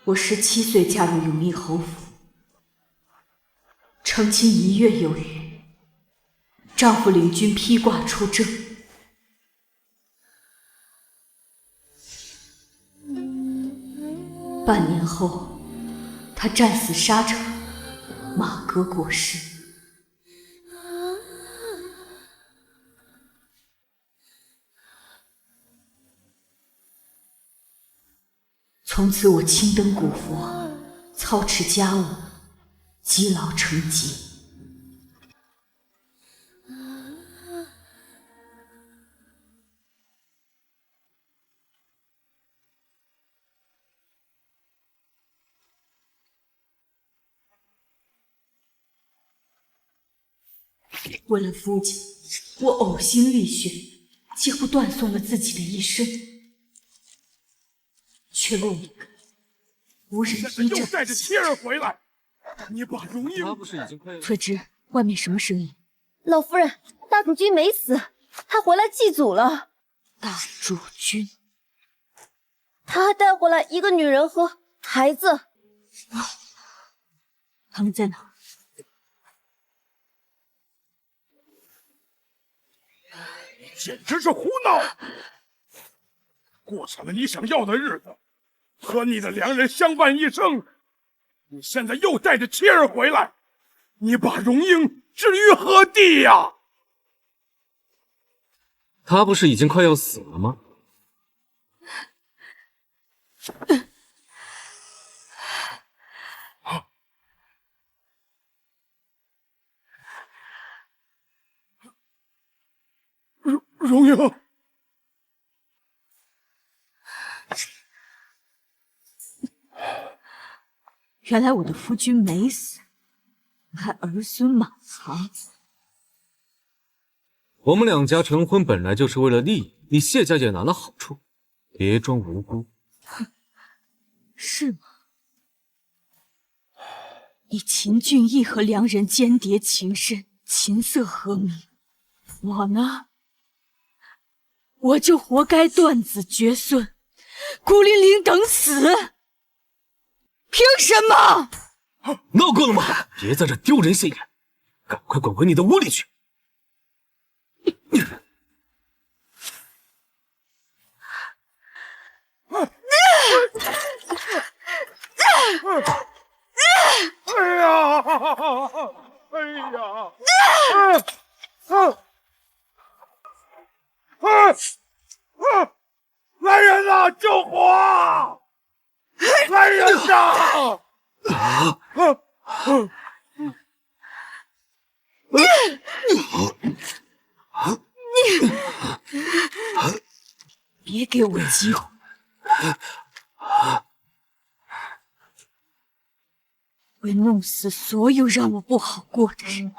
我17岁嫁入永义侯府，成亲1月有余，丈夫领军披挂出征。半年后，他战死沙场，马革裹尸。从此我青灯古佛，操持家务，积劳成疾。为了夫家，我呕心沥血，几乎断送了自己的一生，却落一个无人依仗。又带着妻儿回来，你把荣英……翠芝，外面什么声音？老夫人，大主君没死，他回来祭祖了。大主君，他还带回来一个女人和孩子。他们在哪？简直是胡闹！过上了你想要的日子，和你的良人相伴一生。你现在又带着妻儿回来，你把荣英置于何地呀？他不是已经快要死了吗？荣英，原来我的夫君没死，还儿孙满堂。我们两家成婚本来就是为了利益，你谢家也拿了好处，别装无辜。哼，是吗？你秦俊义和良人间谍情深，琴瑟和鸣。我呢？我就活该断子绝孙，孤零零等死！凭什么？闹够了吗？别在这丢人现眼，赶快滚回你的屋里去！哎呀！哎呀！来人呐！救火！来人呐！别给我机会！会弄死所有让我不好过的人。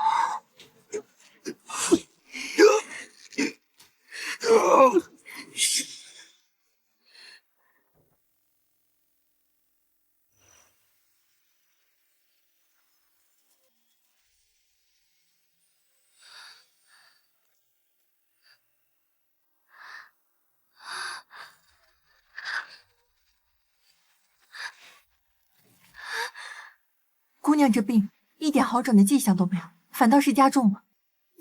姑娘这病一点好转的迹象都没有，反倒是加重了。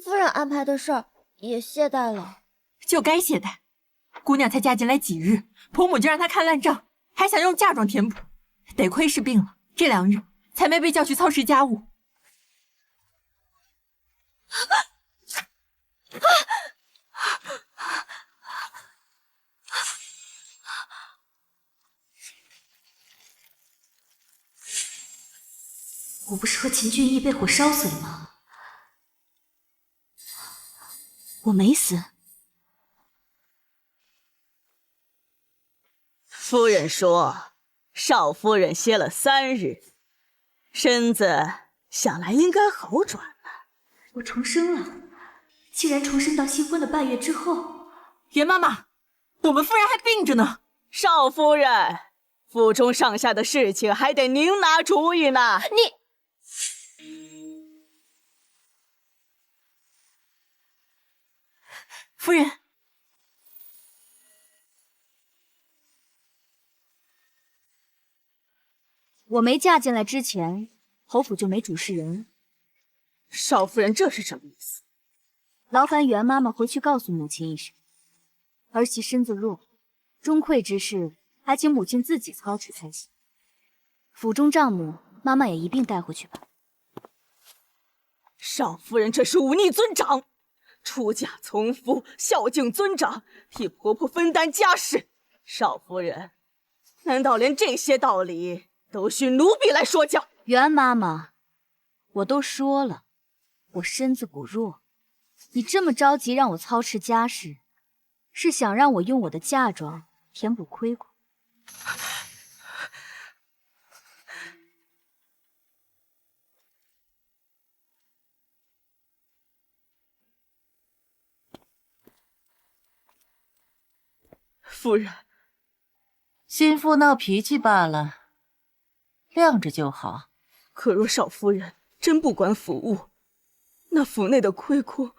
夫人安排的事儿也懈怠了，就该懈怠。姑娘才嫁进来几日，婆母就让她看烂账，还想用嫁妆填补。得亏是病了，这2日才没被叫去操持家务。我不是和秦俊义被火烧死了吗？我没死。夫人说，少夫人歇了3日，身子想来应该好转了。我重生了，既然重生到新婚的半月之后，严妈妈，我们夫人还病着呢。少夫人，府中上下的事情还得您拿主意呢。夫人，我没嫁进来之前，侯府就没主事人。少夫人这是什么意思？劳烦袁妈妈回去告诉母亲一声，儿媳身子弱，钟馗之事还请母亲自己操持才行。府中账目，妈妈也一并带回去吧。少夫人这是忤逆尊长，出嫁从夫，孝敬尊长，替婆婆分担家事。少夫人，难道连这些道理都需奴婢来说教？袁妈妈，我都说了，我身子骨弱，你这么着急让我操持家事，是想让我用我的嫁妆填补亏空。夫人，心腹闹脾气罢了，晾着就好。可若少夫人真不管府务，那府内的亏空，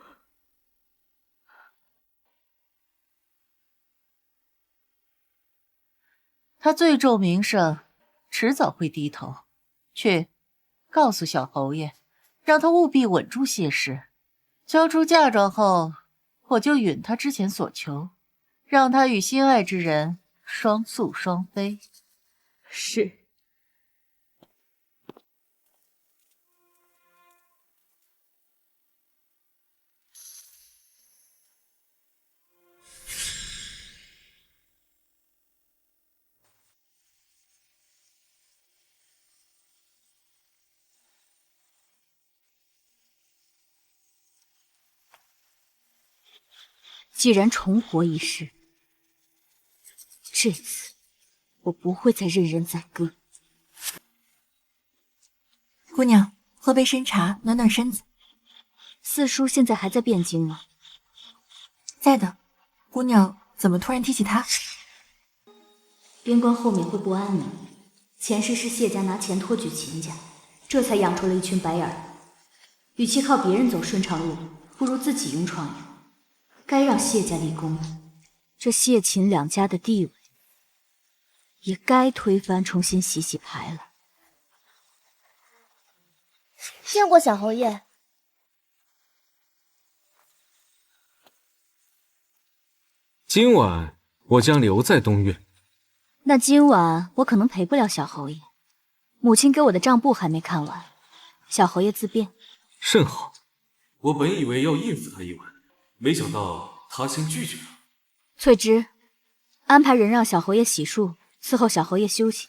他最重名声，迟早会低头。去，告诉小侯爷，让他务必稳住些事。交出嫁妆后，我就允他之前所求，让他与心爱之人双宿双飞。是。既然重活一世，这次我不会再任人宰割。姑娘，喝杯参茶，暖暖身子。四叔现在还在汴京吗？在的。姑娘怎么突然提起他？边关后面会不安宁。前世是谢家拿钱托举秦家，这才养出了一群白眼儿。与其靠别人走顺畅路，不如自己勇闯勇。该让谢家立功，这谢秦两家的地位也该推翻，重新洗洗牌了。见过小侯爷。今晚我将留在东院。那今晚我可能陪不了小侯爷，母亲给我的账簿还没看完，小侯爷自便。甚好，我本以为要应付他一晚，没想到他先拒绝了。翠芝，安排人让小侯爷洗漱，伺候小侯爷休息。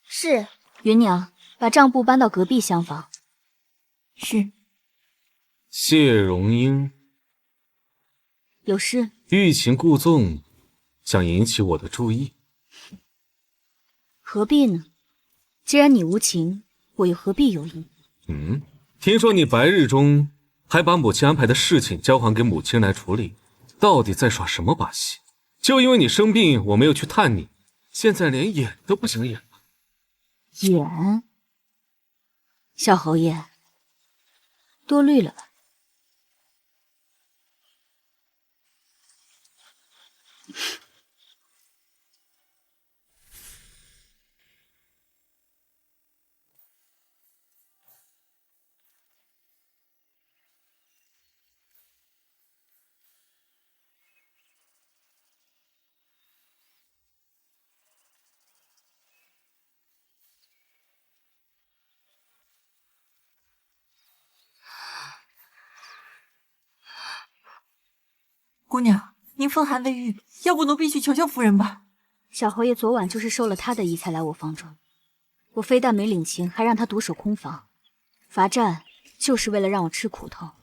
是。云娘，把账簿搬到隔壁厢房。是。谢荣英有事？欲擒故纵，想引起我的注意。何必呢？既然你无情，我又何必有意？听说你白日中还把母亲安排的事情交还给母亲来处理，到底在耍什么把戏？就因为你生病，我没有去探你，现在连演都不想演了。演？小侯爷，多虑了吧。姑娘，您风寒未愈，要不奴婢去求求夫人吧。小侯爷昨晚就是受了他的意才来我房中，我非但没领情，还让他独守空房，罚站就是为了让我吃苦头。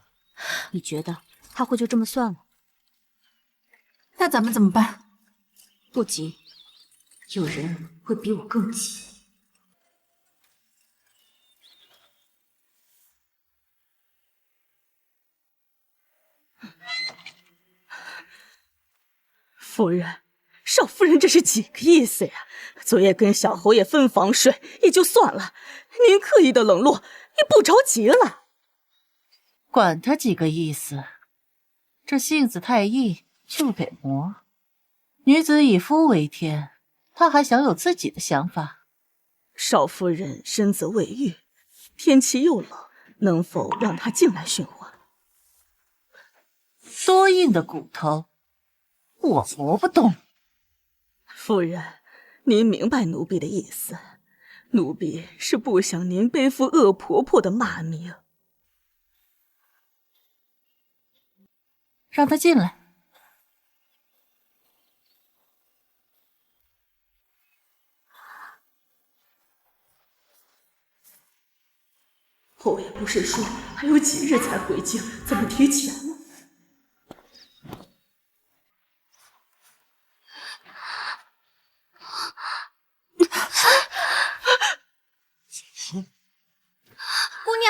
你觉得他会就这么算了？那咱们怎么办？不急，有人会比我更急。夫人，少夫人这是几个意思呀？昨夜跟小侯爷分房睡也就算了，您刻意的冷落，也不着急了。管他几个意思，这性子太易就得磨。女子以夫为天，她还想有自己的想法。少夫人身则未愈，天气又冷，能否让她进来寻欢？多硬的骨头，我磨不动。夫人，您明白奴婢的意思，奴婢是不想您背负恶婆婆的骂名。让她进来。后爷不是说还有几日才回京，怎么提前了？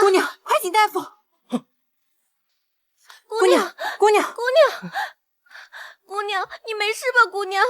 姑娘，快请大夫！姑娘，姑娘，姑娘，你没事吧？姑娘，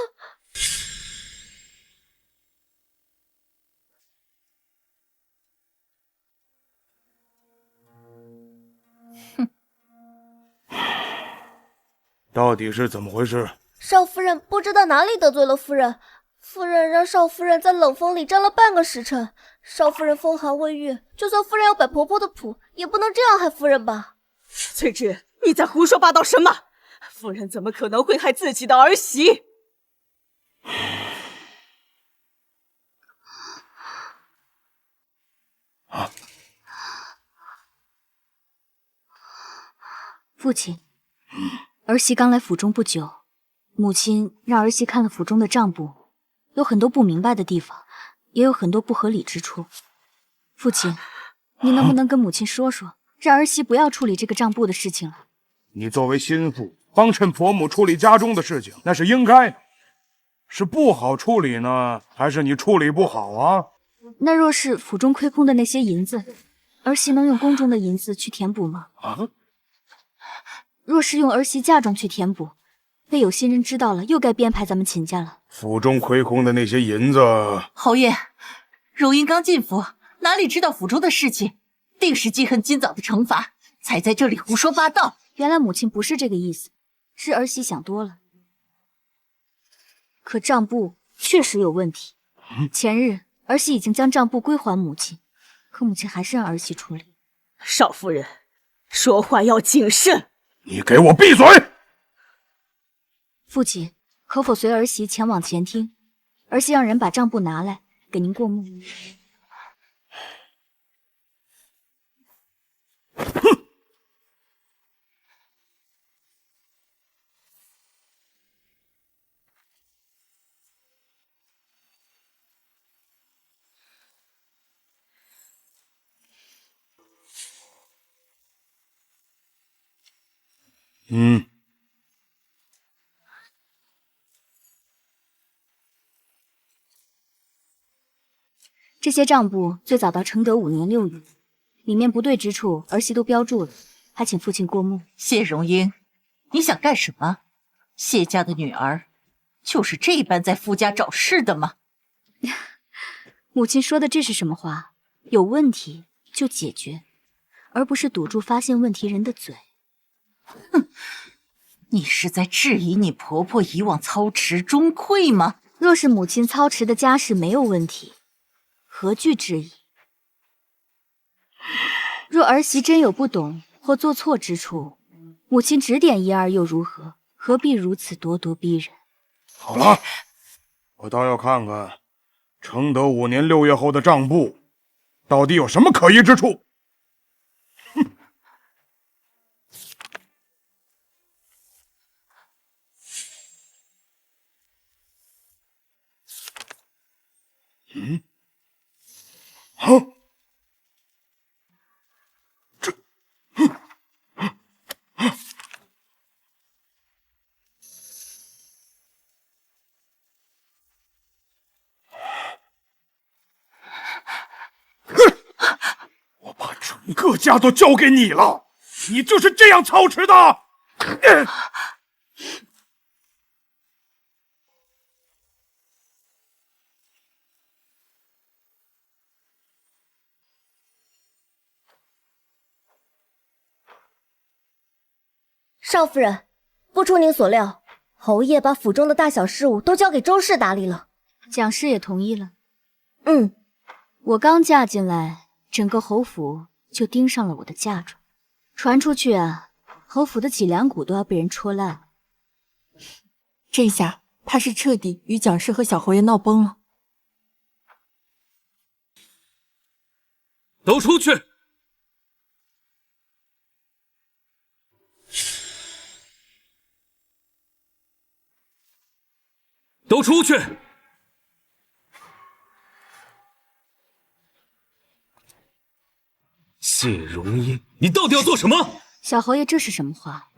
到底是怎么回事？少夫人不知道哪里得罪了夫人，夫人让少夫人在冷风里站了半个时辰。少夫人风寒未愈，就算夫人要摆婆婆的谱，也不能这样害夫人吧？翠芝，你在胡说八道什么？夫人怎么可能会害自己的儿媳？父亲，儿媳刚来府中不久，母亲让儿媳看了府中的账簿，有很多不明白的地方，也有很多不合理之处。父亲，你能不能跟母亲说说，让儿媳不要处理这个账簿的事情了？你作为心腹，帮衬婆母处理家中的事情，那是应该的。是不好处理呢，还是你处理不好啊？那若是府中亏空的那些银子，儿媳能用宫中的银子去填补吗？若是用儿媳嫁妆去填补，被有心人知道了，又该编排咱们秦家了。府中亏空的那些银子，侯爷，荣英刚进府，哪里知道府中的事情，定是记恨今早的惩罚，才在这里胡说八道。原来母亲不是这个意思，是儿媳想多了。可账簿确实有问题，前日儿媳已经将账簿归还母亲，可母亲还是让儿媳处理。少夫人，说话要谨慎。你给我闭嘴！父亲，可否随儿媳前往前厅？儿媳让人把账簿拿来，给您过目。哼！这些账簿最早到承德5年6月，里面不对之处儿媳都标注了，还请父亲过目。谢荣英，你想干什么？谢家的女儿就是这般在夫家找事的吗？母亲说的这是什么话？有问题就解决，而不是堵住发现问题人的嘴。哼，你是在质疑你婆婆以往操持中馈吗？若是母亲操持的家事没有问题，何惧质疑？若儿媳真有不懂或做错之处，母亲指点一二又如何？何必如此咄咄逼人？好了，我倒要看看承德5年6月后的账簿到底有什么可疑之处。哼！我把整个家都交给你了，你就是这样操持的？少夫人，不出您所料，侯爷把府中的大小事务都交给周氏打理了。蒋氏也同意了。我刚嫁进来，整个侯府就盯上了我的嫁妆，传出去啊，侯府的脊梁骨都要被人戳烂了。这下怕是彻底与蒋氏和小侯爷闹崩了。都出去！都出去！谢荣英，你到底要做什么？小侯爷，这是什么话？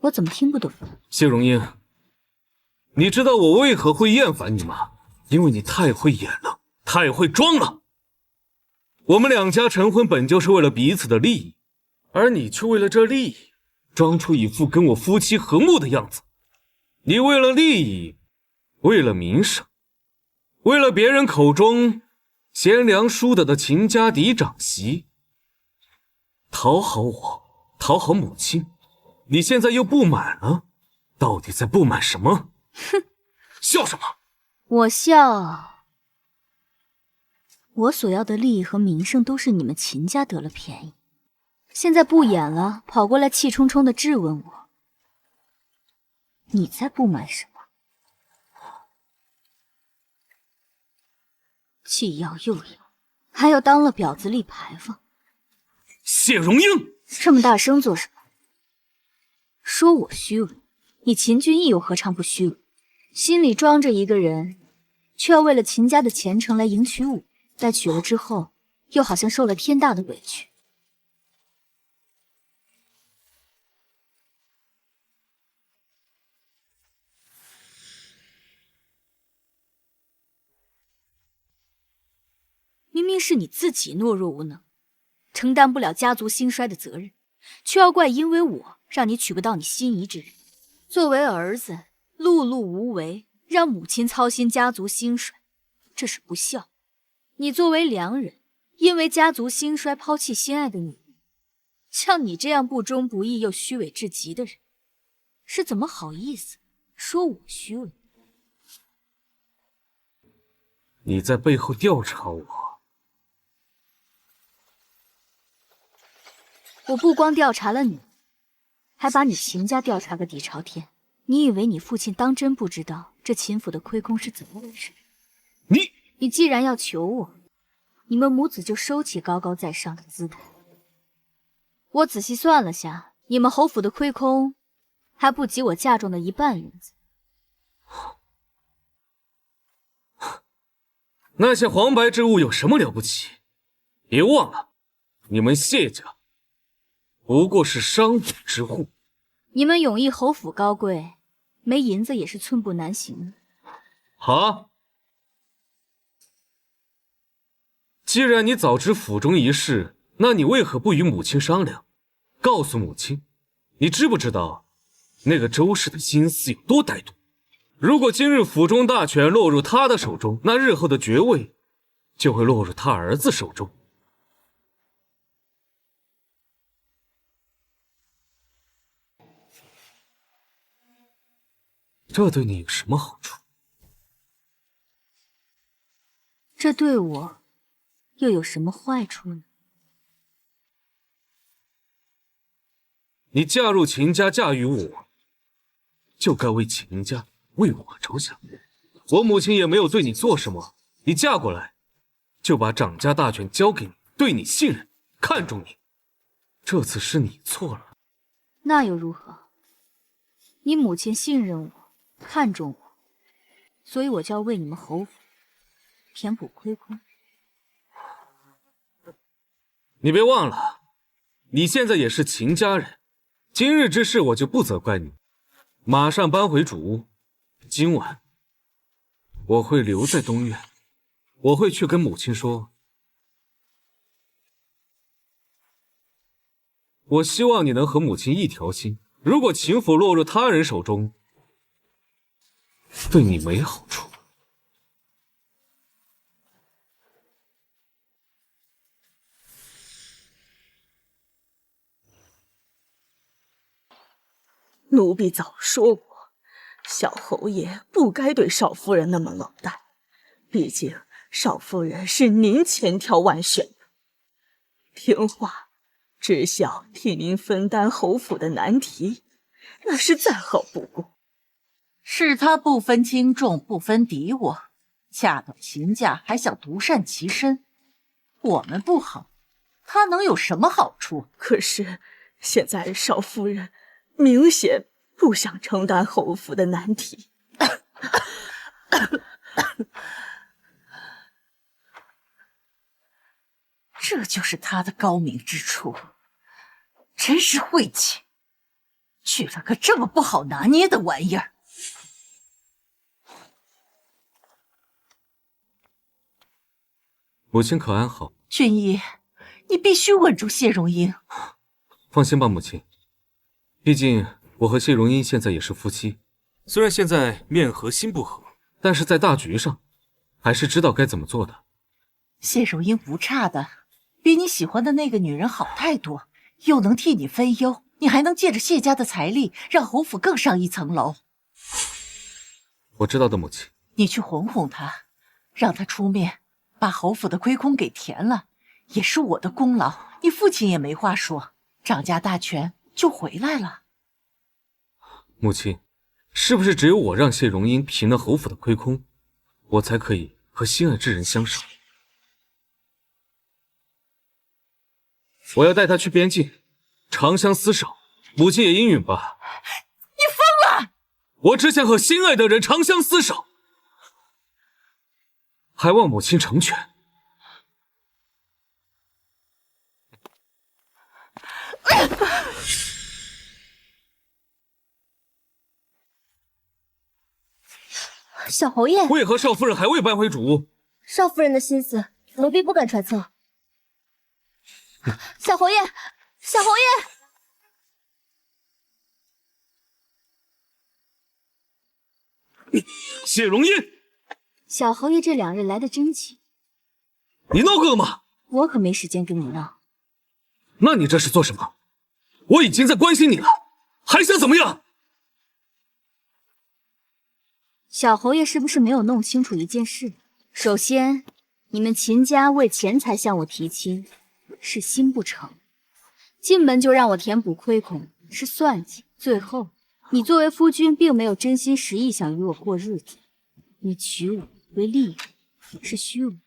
我怎么听不懂？谢荣英，你知道我为何会厌烦你吗？因为你太会演了，太会装了。我们两家成婚本就是为了彼此的利益，而你却为了这利益，装出一副跟我夫妻和睦的样子。你为了利益，为了名声，为了别人口中贤良淑德的秦家嫡长媳，讨好我，讨好母亲，你现在又不满了，到底在不满什么？哼，笑什么？我笑，我所要的利益和名声都是你们秦家得了便宜，现在不演了，跑过来气冲冲的质问我，你在不满什么？既要又要，还要当了婊子立牌坊。谢荣英，这么大声做什么？说我虚伪，你秦俊义又何尝不虚伪？心里装着一个人，却要为了秦家的前程来迎娶我，待娶了之后，又好像受了天大的委屈。明明是你自己懦弱无能，承担不了家族兴衰的责任，却要怪因为我让你娶不到你心仪之人。作为儿子，碌碌无为，让母亲操心家族兴衰，这是不孝。你作为良人，因为家族兴衰抛弃心爱的女人，像你这样不忠不义又虚伪至极的人，是怎么好意思说我虚伪？你在背后调查我。我不光调查了你，还把你秦家调查个底朝天。你以为你父亲当真不知道这秦府的亏空是怎么回事？你既然要求我，你们母子就收起高高在上的姿态。我仔细算了下，你们侯府的亏空还不及我嫁妆的一半银子。那些黄白之物有什么了不起？别忘了，你们谢家不过是商贾之户。你们永义侯府高贵，没银子也是寸步难行。好，既然你早知府中一事，那你为何不与母亲商量？告诉母亲，你知不知道那个周氏的心思有多歹毒？如果今日府中大权落入他的手中，那日后的爵位就会落入他儿子手中。这对你有什么好处？这对我又有什么坏处呢？你嫁入秦家，嫁与我，就该为秦家为我着想。我母亲也没有对你做什么，你嫁过来就把掌家大权交给你，对你信任，看重你。这次是你错了。那又如何？你母亲信任我，看重我，所以我就要为你们侯府填补亏空。你别忘了，你现在也是秦家人，今日之事我就不责怪你。马上搬回主屋，今晚我会留在东院，我会去跟母亲说，我希望你能和母亲一条心。如果秦府落入他人手中，对你没好处。奴婢早说过，小侯爷不该对少夫人那么冷淡，毕竟少夫人是您千挑万选的，听话，知晓替您分担侯府的难题，那是再好不过。是他不分轻重，不分敌我，嫁到秦家还想独善其身。我们不好，他能有什么好处？可是现在少夫人明显不想承担侯府的难题。这就是他的高明之处，真是晦气，娶了个这么不好拿捏的玩意儿。母亲可安好？俊逸，你必须稳住谢荣英。放心吧，母亲。毕竟我和谢荣英现在也是夫妻，虽然现在面和心不和，但是在大局上，还是知道该怎么做的。谢荣英不差的，比你喜欢的那个女人好太多，又能替你分忧，你还能借着谢家的财力，让侯府更上一层楼。我知道的，母亲。你去哄哄她，让她出面把侯府的亏空给填了，也是我的功劳，你父亲也没话说，掌家大权就回来了。母亲，是不是只有我让谢荣英平了侯府的亏空，我才可以和心爱之人相守？我要带她去边境，长相厮守，母亲也应允吧。你疯了！我只想和心爱的人长相厮守，还望母亲成全。小侯爷，为何少夫人还未搬回主屋？少夫人的心思，奴婢不敢揣测。小侯爷，小侯爷，谢荣英，小侯爷这2日来得真急。你闹够了吗？我可没时间跟你闹。那你这是做什么？我已经在关心你了，还想怎么样？小侯爷是不是没有弄清楚一件事？首先，你们秦家为钱财向我提亲，是心不诚；进门就让我填补亏空，是算计；最后，你作为夫君，并没有真心实意想与我过日子，你娶我为利人，是虚伪。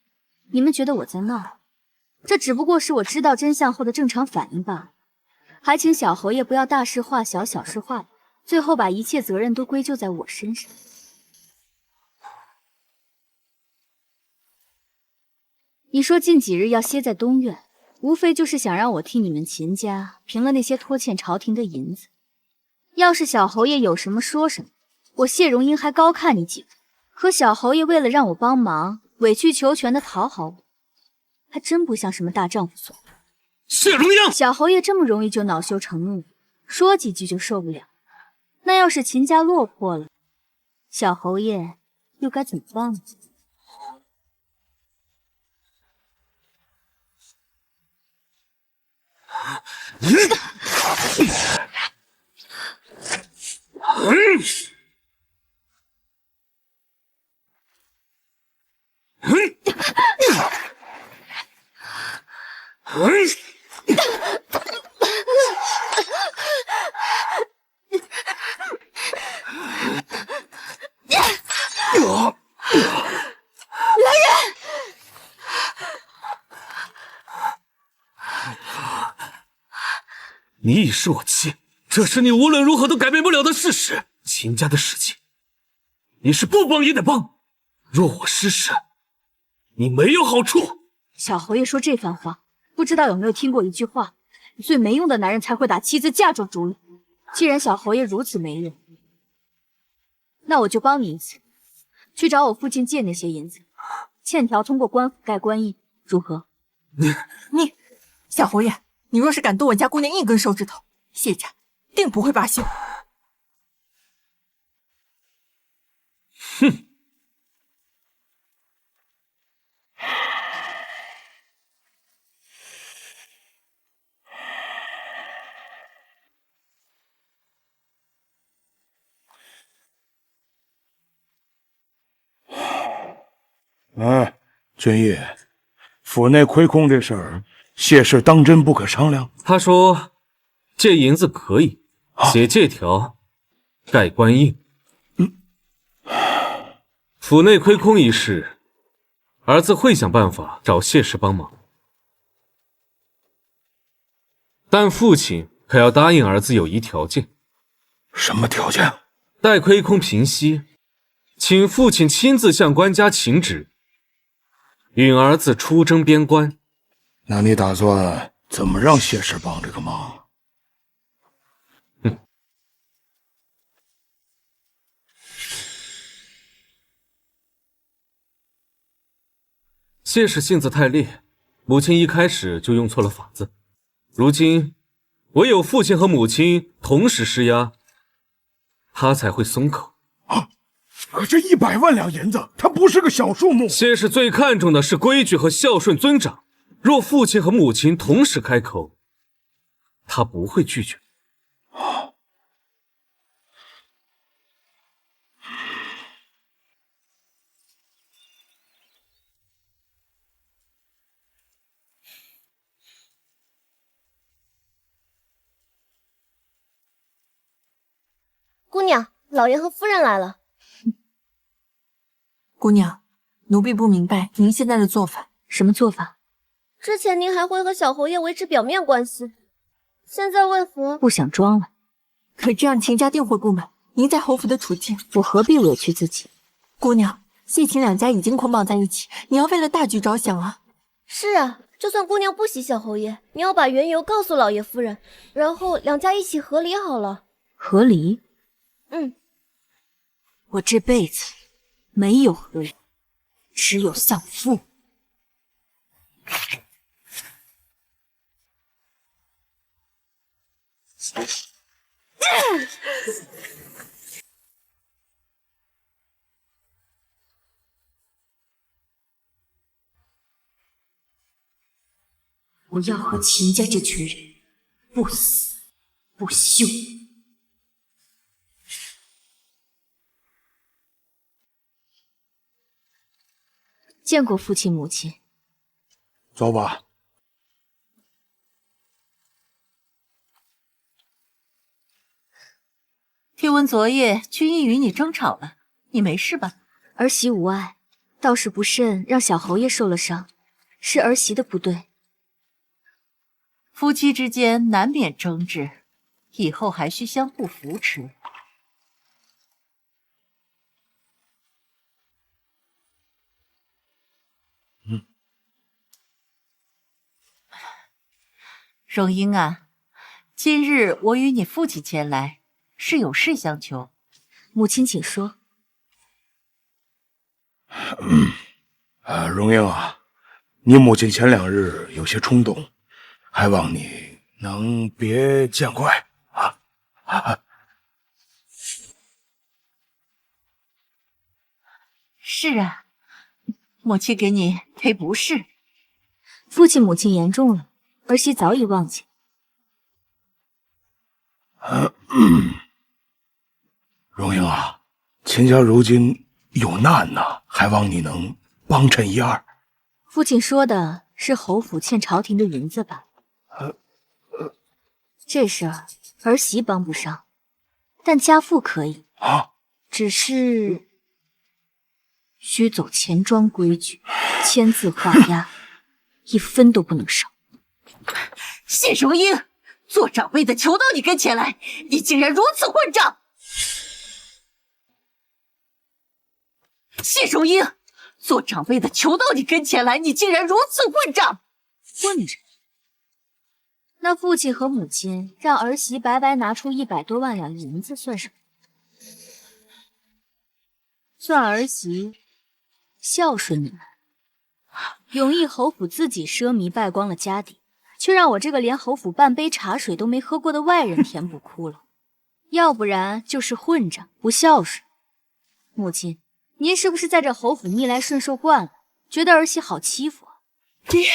你们觉得我在闹？这只不过是我知道真相后的正常反应罢了。还请小侯爷不要大事化小，小事化大，最后把一切责任都归咎在我身上。你说近几日要歇在东院，无非就是想让我替你们秦家平了那些拖欠朝廷的银子。要是小侯爷有什么说什么，我谢荣英还高看你几分。可小侯爷为了让我帮忙，委曲求全的讨好我，还真不像什么大丈夫所为。谢荣英，小侯爷这么容易就恼羞成怒，说几句就受不了。那要是秦家落魄了，小侯爷又该怎么办呢？你已是我妻，这是你无论如何都改变不了的事实。秦家的事情，你是不帮也得帮。若我失势，你没有好处。小侯爷说这番话，不知道有没有听过一句话：最没用的男人才会打妻子嫁妆主意。既然小侯爷如此没用，那我就帮你一次，去找我父亲借那些银子，欠条通过官府盖官印，如何？你，小侯爷，你若是敢动我家姑娘一根手指头，谢家定不会罢休。哼！君毅，府内亏空这事儿，谢氏当真不可商量？他说借银子可以，写借条盖官印。府内亏空一事，儿子会想办法找谢氏帮忙，但父亲可要答应儿子有一条件。什么条件？待亏空平息，请父亲亲自向官家请旨，允儿子出征边关。那你打算怎么让谢氏帮这个忙？谢氏性子太烈，母亲一开始就用错了法子，如今唯有父亲和母亲同时施压，他才会松口。可这100万两银子，它不是个小数目。谢氏最看重的是规矩和孝顺尊长，若父亲和母亲同时开口，他不会拒绝。姑娘，老爷和夫人来了。姑娘，奴婢不明白您现在的做法。什么做法？之前您还会和小侯爷维持表面关系，现在为何不想装了？可这样秦家定会不满您在侯府的处境。我何必委屈自己？姑娘，谢秦两家已经捆绑在一起，你要为了大局着想啊。是啊，就算姑娘不喜小侯爷，你要把缘由告诉老爷夫人，然后两家一起和离好了。和离？我这辈子没有和离，只有丧父。我要和秦家这群人不死不休。见过父亲母亲。走吧。听闻昨夜君毅与你争吵了，你没事吧？儿媳无碍，倒是不慎让小侯爷受了伤，是儿媳的不对。夫妻之间难免争执，以后还需相互扶持。荣英啊，今日我与你父亲前来，是有事相求。母亲请说。荣英啊，你母亲前2日有些冲动，还望你能别见怪啊。是啊，母亲给你赔不是。父亲母亲言重了，儿媳早已忘记。荣英啊，秦家如今有难呐，还望你能帮衬一二。父亲说的是侯府欠朝廷的银子吧？这事儿儿媳帮不上，但家父可以啊。只是需走钱庄规矩，签字画押，1分都不能少。谢荣英，做长辈的求到你跟前来，你竟然如此混账！谢荣英，做长辈的求到你跟前来，你竟然如此混账！混着？那父亲和母亲让儿媳白白拿出100多万两银子算什么？算儿媳孝顺你们。永义侯府自己奢靡败光了家底，却让我这个连侯府半杯茶水都没喝过的外人填补窟窿，要不然就是混账不孝顺。母亲，您是不是在这侯府逆来顺受惯了，觉得儿媳好欺负啊？爹，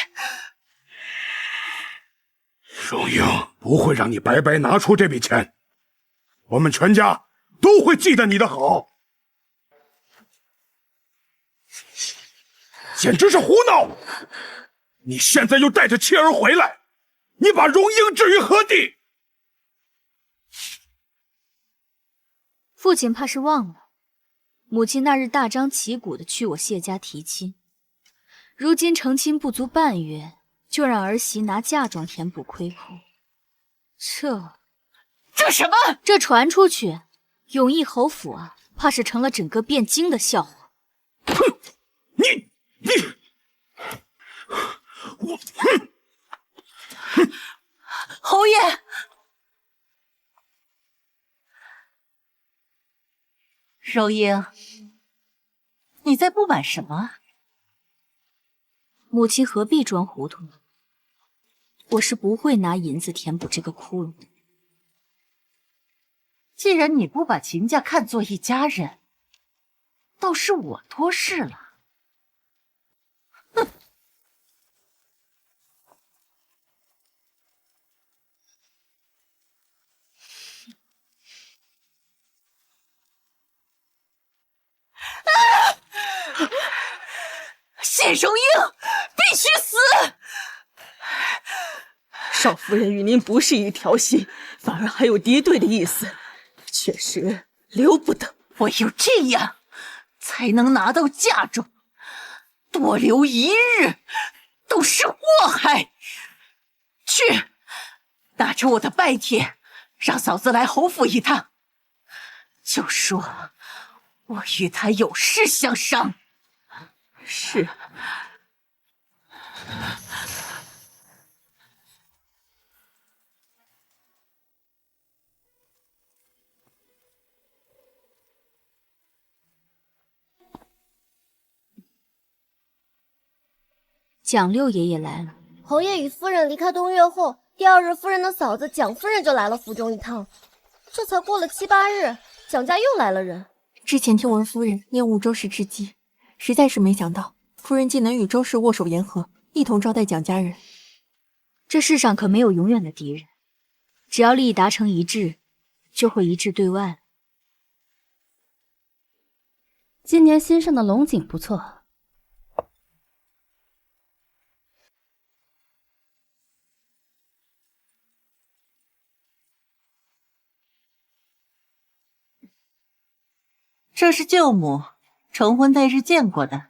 荣英不会让你白白拿出这笔钱，我们全家都会记得你的好。简直是胡闹！你现在又带着妻儿回来，你把荣英置于何地？父亲怕是忘了，母亲那日大张旗鼓的去我谢家提亲，如今成亲不足半月，就让儿媳拿嫁妆填补亏空。这什么？这传出去，永义侯府啊，怕是成了整个汴京的笑话。哼！你，我，侯爷，柔英，你在不满什么？母亲何必装糊涂呢？我是不会拿银子填补这个窟窿的。既然你不把秦家看作一家人，倒是我多事了。哼！谢荣英必须死！少夫人与您不是一条心，反而还有敌对的意思，确实留不得。唯有这样，才能拿到嫁妆，多留一日都是祸害。去，拿着我的拜帖，让嫂子来侯府一趟，就说我与她有事相商。是。蒋六爷爷来了。侯爷与夫人离开东岳后，第二日夫人的嫂子蒋夫人就来了府中一趟。这才过了7、8日，蒋家又来了人。之前听闻夫人念兀周氏之机，实在是没想到夫人竟能与周氏握手言和，一同招待蒋家人。这世上可没有永远的敌人，只要利益达成一致，就会一致对外。今年新上的龙井不错。这是舅母成婚那日见过的。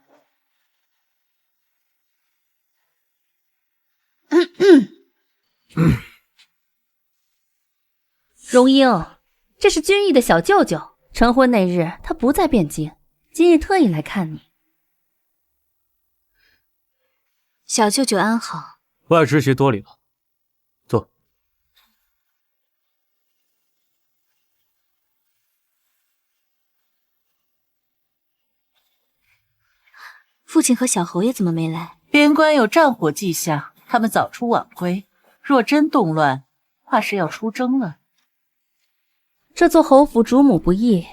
荣英，这是君逸的小舅舅，成婚那日他不在汴京，今日特意来看你。小舅舅安好。外侄媳多礼了，坐。父亲和小侯爷怎么没来？边关有战火迹象，他们早出晚归，若真动乱，怕是要出征了。这座侯府主母不易，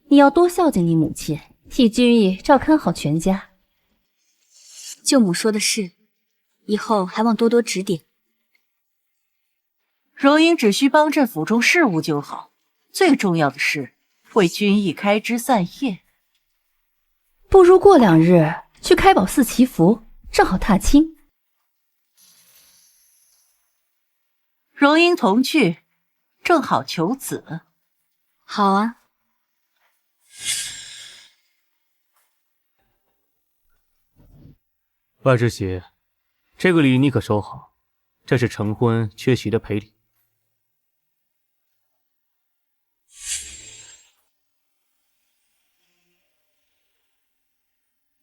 你要多孝敬你母亲，替君逸照看好全家。舅母说的是，以后还望多多指点。荣英只需帮衬府中事务就好，最重要的是为君逸开枝散叶。不如过2日去开宝寺祈福，正好踏青。荣英同去，正好求子。好啊。外侄媳，这个礼你可收好，这是成婚缺席的赔礼。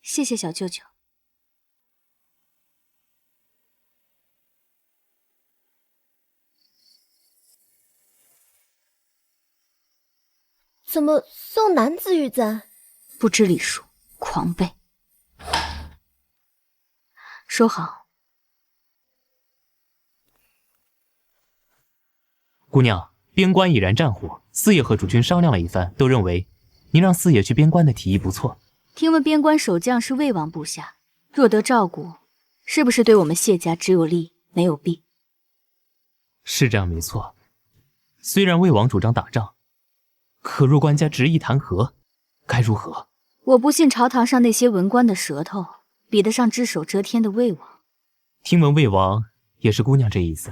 谢谢小舅舅。怎么送男子玉簪？不知礼数，狂背。收好。姑娘，边关已燃战火，四爷和主君商量了一番，都认为您让四爷去边关的提议不错。听闻边关守将是魏王部下，若得照顾，是不是对我们谢家只有利没有弊？是这样没错。虽然魏王主张打仗，可若官家执意谈和，该如何？我不信朝堂上那些文官的舌头比得上只手遮天的魏王。听闻魏王也是姑娘这意思，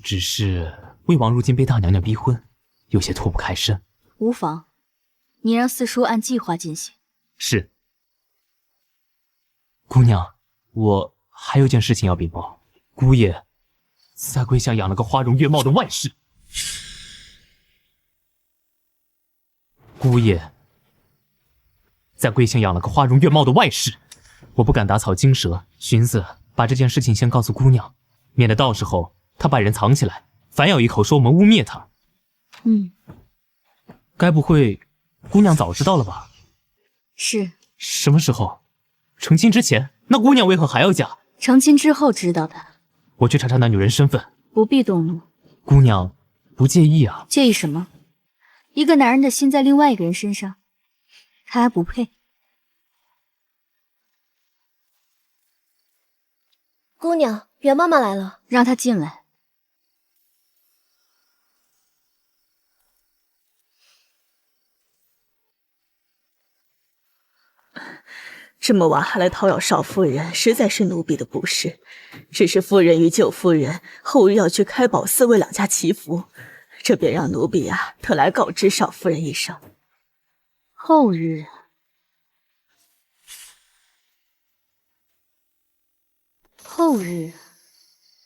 只是魏王如今被大娘娘逼婚，有些脱不开身。无妨，你让四叔按计划进行。是。姑娘，我还有件事情要禀报。姑爷在归乡养了个花容月貌的外室。姑爷在归乡养了个花容月貌的外室，我不敢打草惊蛇，寻思把这件事情先告诉姑娘，免得到时候她把人藏起来，反咬一口说我们污蔑她。该不会姑娘早知道了吧？是。什么时候？成亲之前？那姑娘为何还要嫁？成亲之后知道的。我去查查那女人身份。不必动怒。姑娘不介意啊？介意什么？一个男人的心在另外一个人身上，他还不配。姑娘，袁妈妈来了，让她进来。这么晚还来讨要少夫人，实在是奴婢的不是。只是夫人与舅夫人后日要去开宝寺为两家祈福，这便让奴婢特来告知少夫人一声。后日？后日？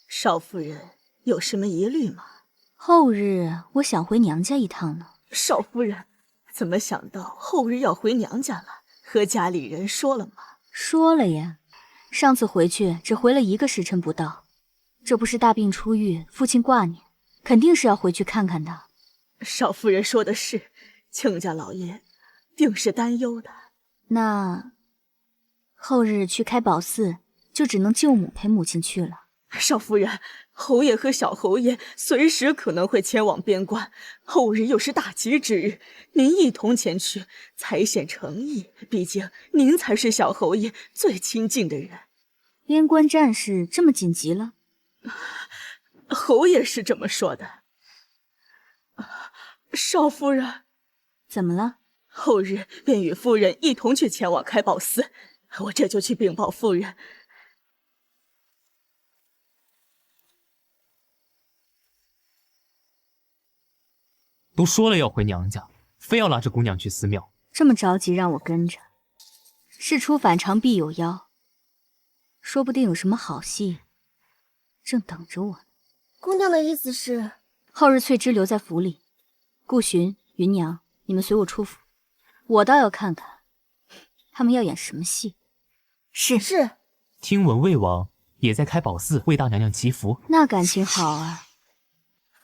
少夫人有什么疑虑吗？后日我想回娘家一趟呢。少夫人，怎么想到后日要回娘家了？和家里人说了吗？说了呀，上次回去只回了1个时辰不到。这不是大病初愈，父亲挂念，肯定是要回去看看的。少夫人说的是，亲家老爷定是担忧的。那后日去开宝寺，就只能舅母陪母亲去了。少夫人，侯爷和小侯爷随时可能会前往边关，后日又是大吉之日，您一同前去才显诚意。毕竟您才是小侯爷最亲近的人。边关战事这么紧急了？侯爷是这么说的。少夫人，怎么了？后日便与夫人一同去前往开宝寺，我这就去禀报夫人。都说了要回娘家，非要拉着姑娘去寺庙，这么着急让我跟着？事出反常必有妖，说不定有什么好戏正等着我呢。姑娘的意思是，后日翠芝留在府里，顾寻、芸娘，你们随我出府，我倒要看看他们要演什么戏。是。听闻魏王也在开宝寺为大娘娘祈福，那感情好啊，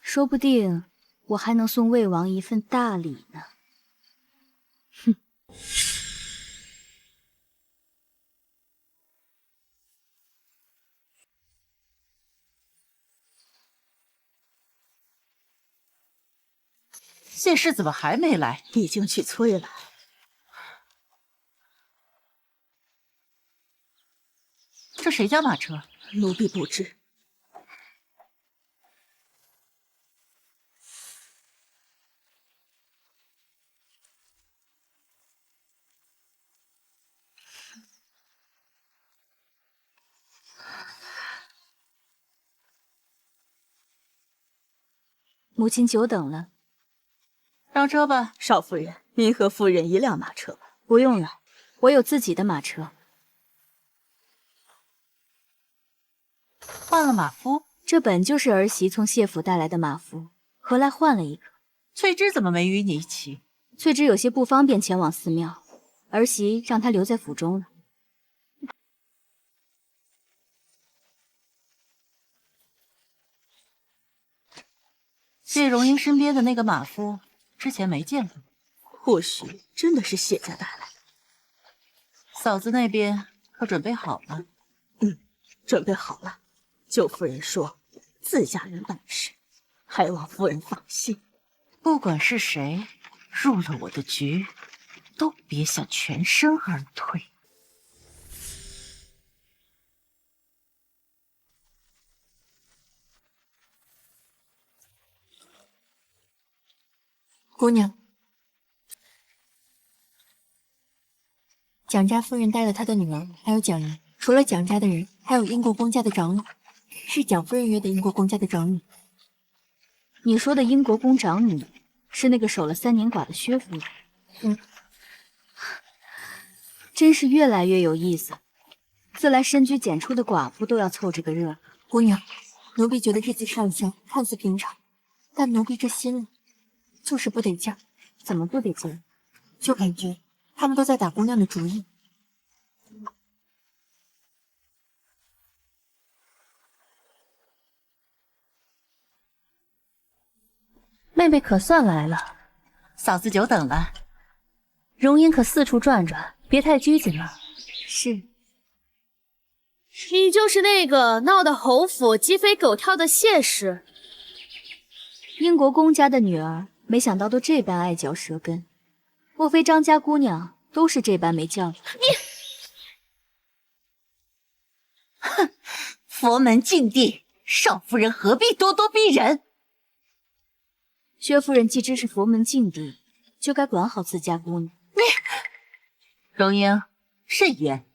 说不定我还能送魏王一份大礼呢。哼。谢氏怎么还没来？已经去催了。这谁家马车？奴婢不知。母亲久等了，上车吧。少夫人，您和夫人一辆马车吧。不用了，我有自己的马车。换了马夫？这本就是儿媳从谢府带来的马夫，何来换了一个？翠芝怎么没与你一起？翠芝有些不方便前往寺庙，儿媳让她留在府中了。谢荣英身边的那个马夫，之前没见过。或许真的是谢家带来的。嫂子那边可准备好了？准备好了。舅夫人说，自家人办事，还望夫人放心。不管是谁入了我的局，都别想全身而退。姑娘，蒋家夫人带了她的女儿，还有蒋姨。除了蒋家的人，还有英国公家的长女，是蒋夫人约的英国公家的长女。你说的英国公长女，是那个守了3年寡的薛夫人？嗯，真是越来越有意思。自来深居简出的寡妇都要凑这个热闹。姑娘，奴婢觉得这次上香看似平常，但奴婢这心里就是不得劲儿。怎么不得劲儿？就感觉他们都在打姑娘的主意。妹妹可算来了，嫂子久等了。容英可四处转转，别太拘谨了。是。你就是那个闹得侯府鸡飞狗跳的谢氏。英国公家的女儿，没想到都这般爱嚼舌根。莫非张家姑娘都是这般没教养？哼，佛门禁地，少夫人何必咄咄逼人？薛夫人既知是佛门禁地，就该管好自家姑娘。容英，慎言。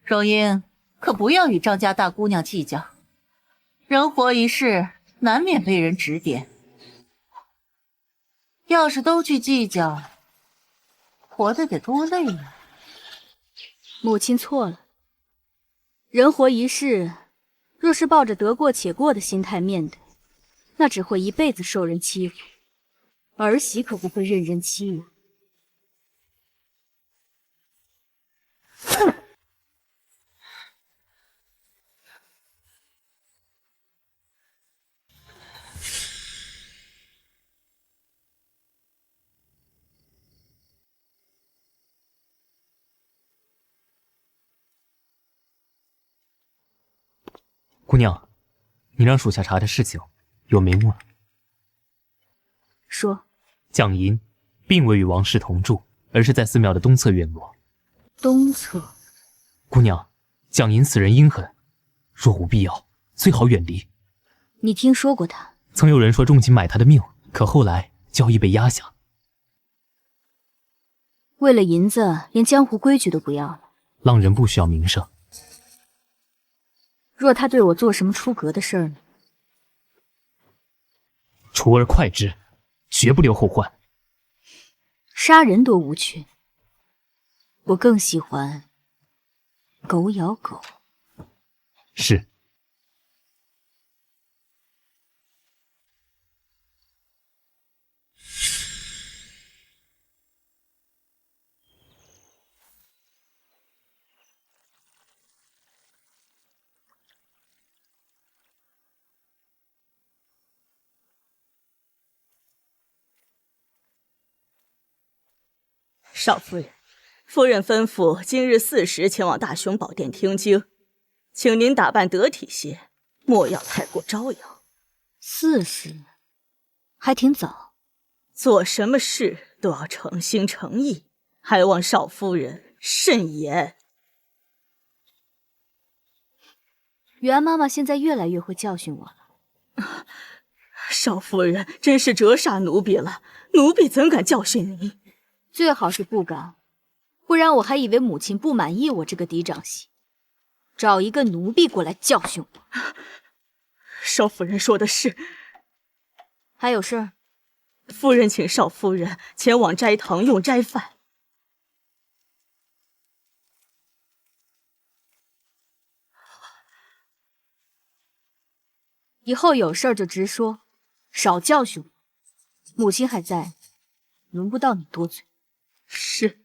容英，可不要与张家大姑娘计较。人活一世，难免被人指点。要是都去计较，活得得多累啊！母亲错了。人活一世，若是抱着得过且过的心态面对，那只会一辈子受人欺负。儿媳可不会任人欺辱。哼！姑娘，你让属下查的事情有眉目了。说，蒋银并未与王氏同住，而是在寺庙的东侧院落。东侧。姑娘，蒋银此人阴狠，若无必要，最好远离。你听说过他？曾有人说重金买他的命，可后来交易被压下。为了银子，连江湖规矩都不要了。浪人不需要名声。若他对我做什么出格的事儿呢？除而快之，绝不留后患。杀人多无趣，我更喜欢狗咬狗。是。少夫人，夫人吩咐今日4时前往大雄宝殿听经，请您打扮得体些，莫要太过招摇。4时，还挺早。做什么事都要诚心诚意，还望少夫人慎言。袁妈妈现在越来越会教训我了。少夫人真是折煞奴婢了，奴婢怎敢教训你？最好是不敢，不然我还以为母亲不满意我这个嫡长媳，找一个奴婢过来教训我。少夫人说的是。还有事儿？夫人请少夫人前往斋堂用斋饭。以后有事儿就直说，少教训我。母亲还在，轮不到你多嘴。是。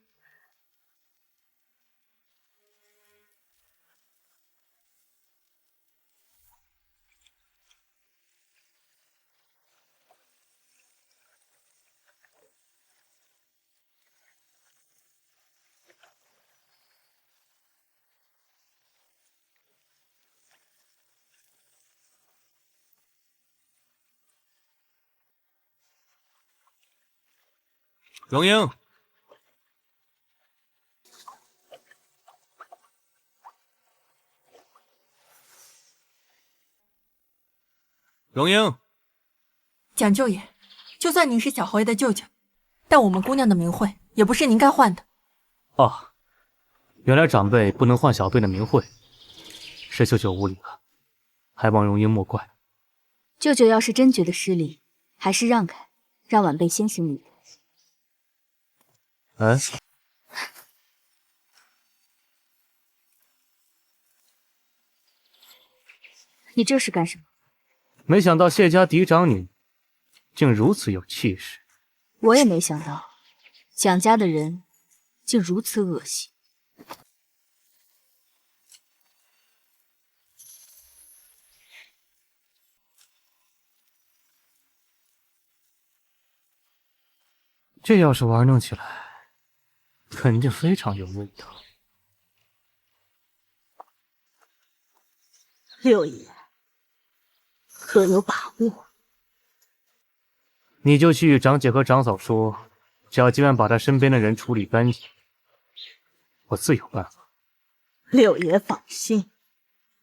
容英，容英，蒋舅爷，就算您是小侯爷的舅舅，但我们姑娘的名讳也不是您该换的。哦，原来长辈不能换小辈的名讳，是舅舅无礼了，还望容英莫怪。舅舅要是真觉得失礼，还是让开，让晚辈先行礼。哎，你这是干什么？没想到谢家嫡长女竟如此有气势。我也没想到，蒋家的人竟如此恶心。这要是玩弄起来，肯定非常有味道。六爷，可有把握？你就去长姐和长嫂说，只要今晚把她身边的人处理干净，我自有办法。六爷放心，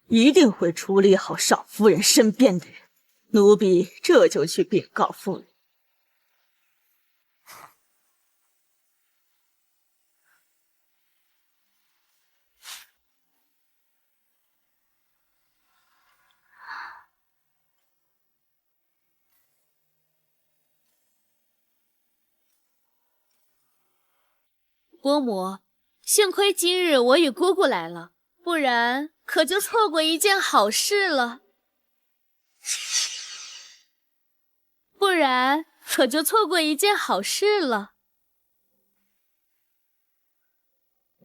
一定会处理好少夫人身边的人。奴婢这就去禀告夫人。伯母，幸亏今日我与姑姑来了，不然可就错过一件好事了。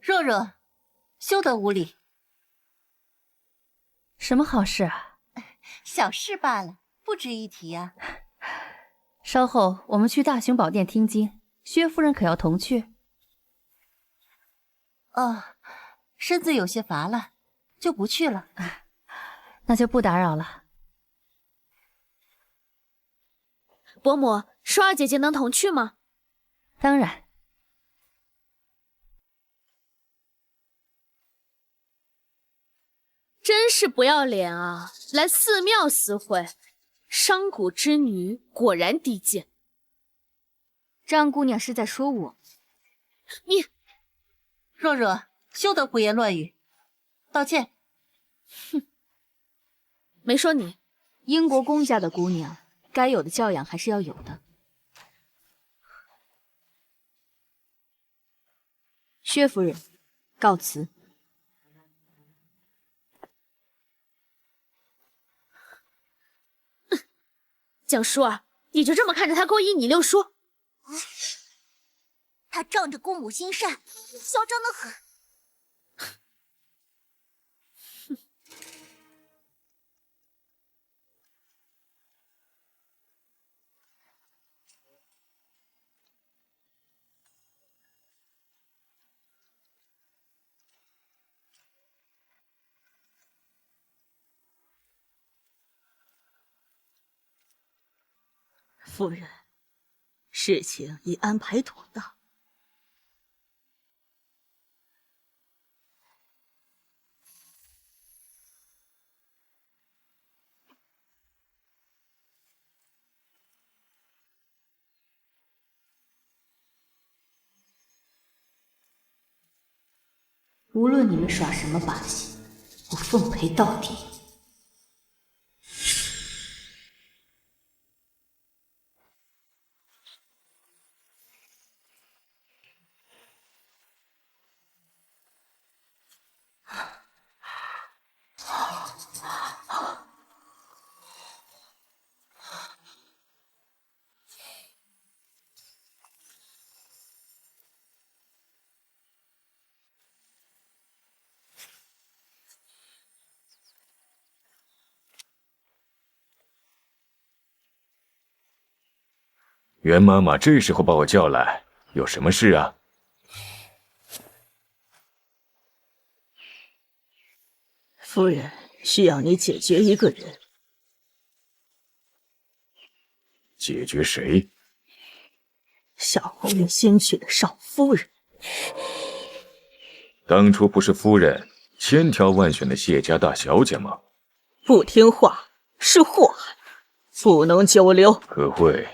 若若，休得无礼。什么好事啊？小事罢了，不值一提啊。稍后我们去大雄宝殿听经，薛夫人可要同去？哦，身子有些乏了，就不去了。那就不打扰了。伯母，双儿姐姐能同去吗？当然。真是不要脸啊！来寺庙私会，商贾之女果然低贱。张姑娘是在说我？你，若若，休得胡言乱语，道歉。哼，没说你。英国公家的姑娘，该有的教养还是要有的。薛夫人，告辞。蒋淑儿，你就这么看着他勾引你六叔？他仗着公母心善，嚣张得很。夫人，事情已安排妥当。无论你们耍什么把戏，我奉陪到底。袁妈妈这时候把我叫来，有什么事啊？夫人需要你解决一个人。解决谁？小侯爷新娶的少夫人。当初不是夫人千挑万选的谢家大小姐吗？不听话是祸害，不能久留。可会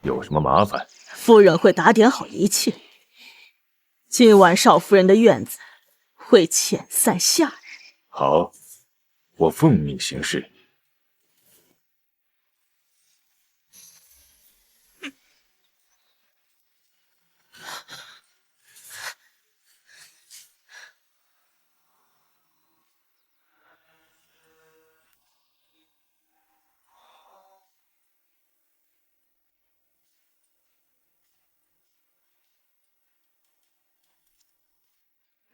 有什么麻烦？夫人会打点好一切。今晚少夫人的院子会遣散下人。好，我奉命行事。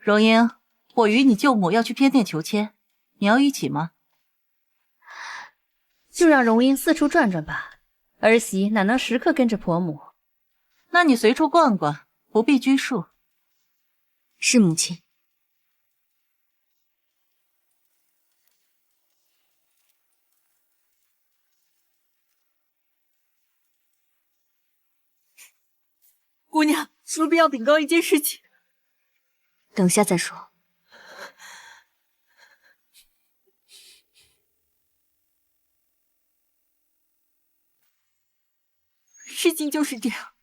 荣英，我与你舅母要去偏殿求签，你要一起吗？就让荣英四处转转吧，儿媳哪能时刻跟着婆母？那你随处逛逛，不必拘束。是母亲。姑娘，奴婢要禀告一件事情。等下再说。事情就是这样，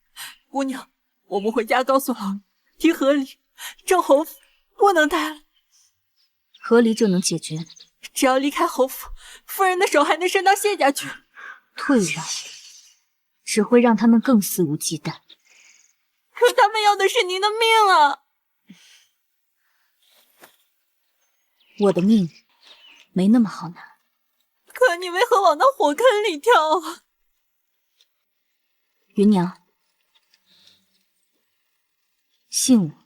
姑娘，我们回家告诉老爷，提和离，郑侯府不能待了。和离就能解决？只要离开侯府，夫人的手还能伸到谢家去。退让只会让他们更肆无忌惮。可他们要的是您的命啊！我的命没那么好拿。可你为何往那火坑里跳啊？芸娘，信我。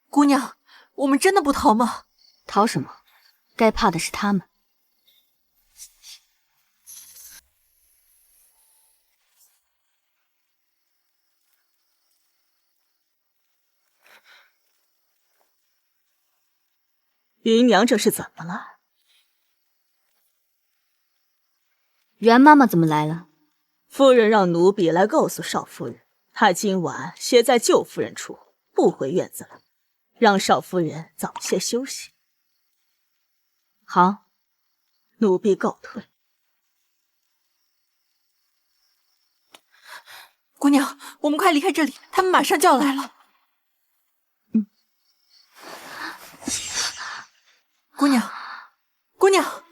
姑娘，我们真的不逃吗？逃什么？该怕的是他们。芸娘这是怎么了？袁妈妈怎么来了？夫人让奴婢来告诉少夫人，她今晚歇在舅夫人处，不回院子了，让少夫人早些休息。好，奴婢告退。姑娘，我们快离开这里，他们马上就要来了。姑娘，姑娘，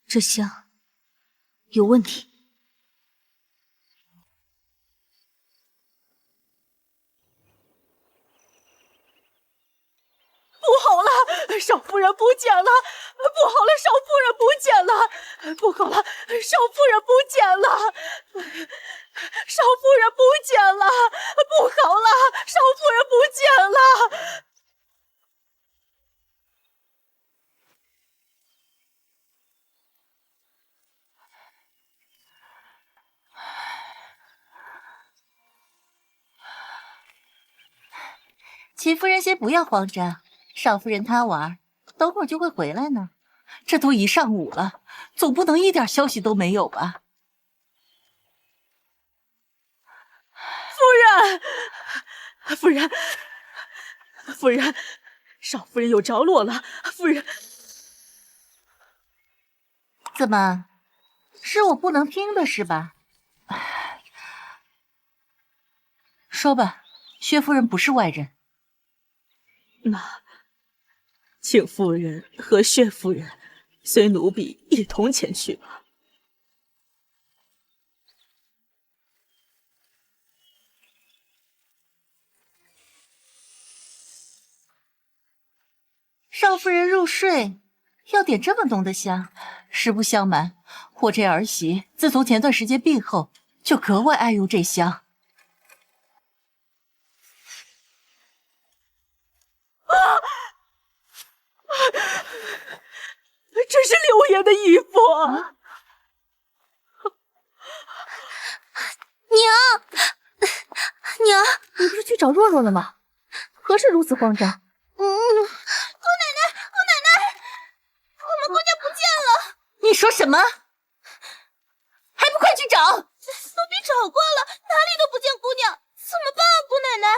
这香有问题。不好了，少夫人不见了！不好了，少夫人不见了！不好了，少夫人不见了！少夫人不见了！不好了，少夫人不见了！齐夫人先不要慌张，少夫人她玩，等会儿就会回来呢。这都一上午了，总不能一点消息都没有吧？夫人，夫人，少夫人有着落了。夫人，怎么，是我不能听的是吧？说吧，薛夫人不是外人。那，请夫人和薛夫人随奴婢一同前去吧。少夫人入睡，要点这么浓的香。实不相瞒，我这儿媳自从前段时间病后，就格外爱用这香。这是六爷的衣服。娘，你不是去找若若了吗？和何事如此慌张？姑奶奶，我们姑娘不见了！你说什么？还不快去找！奴婢找过了，哪里都不见姑娘，怎么办啊，姑奶奶？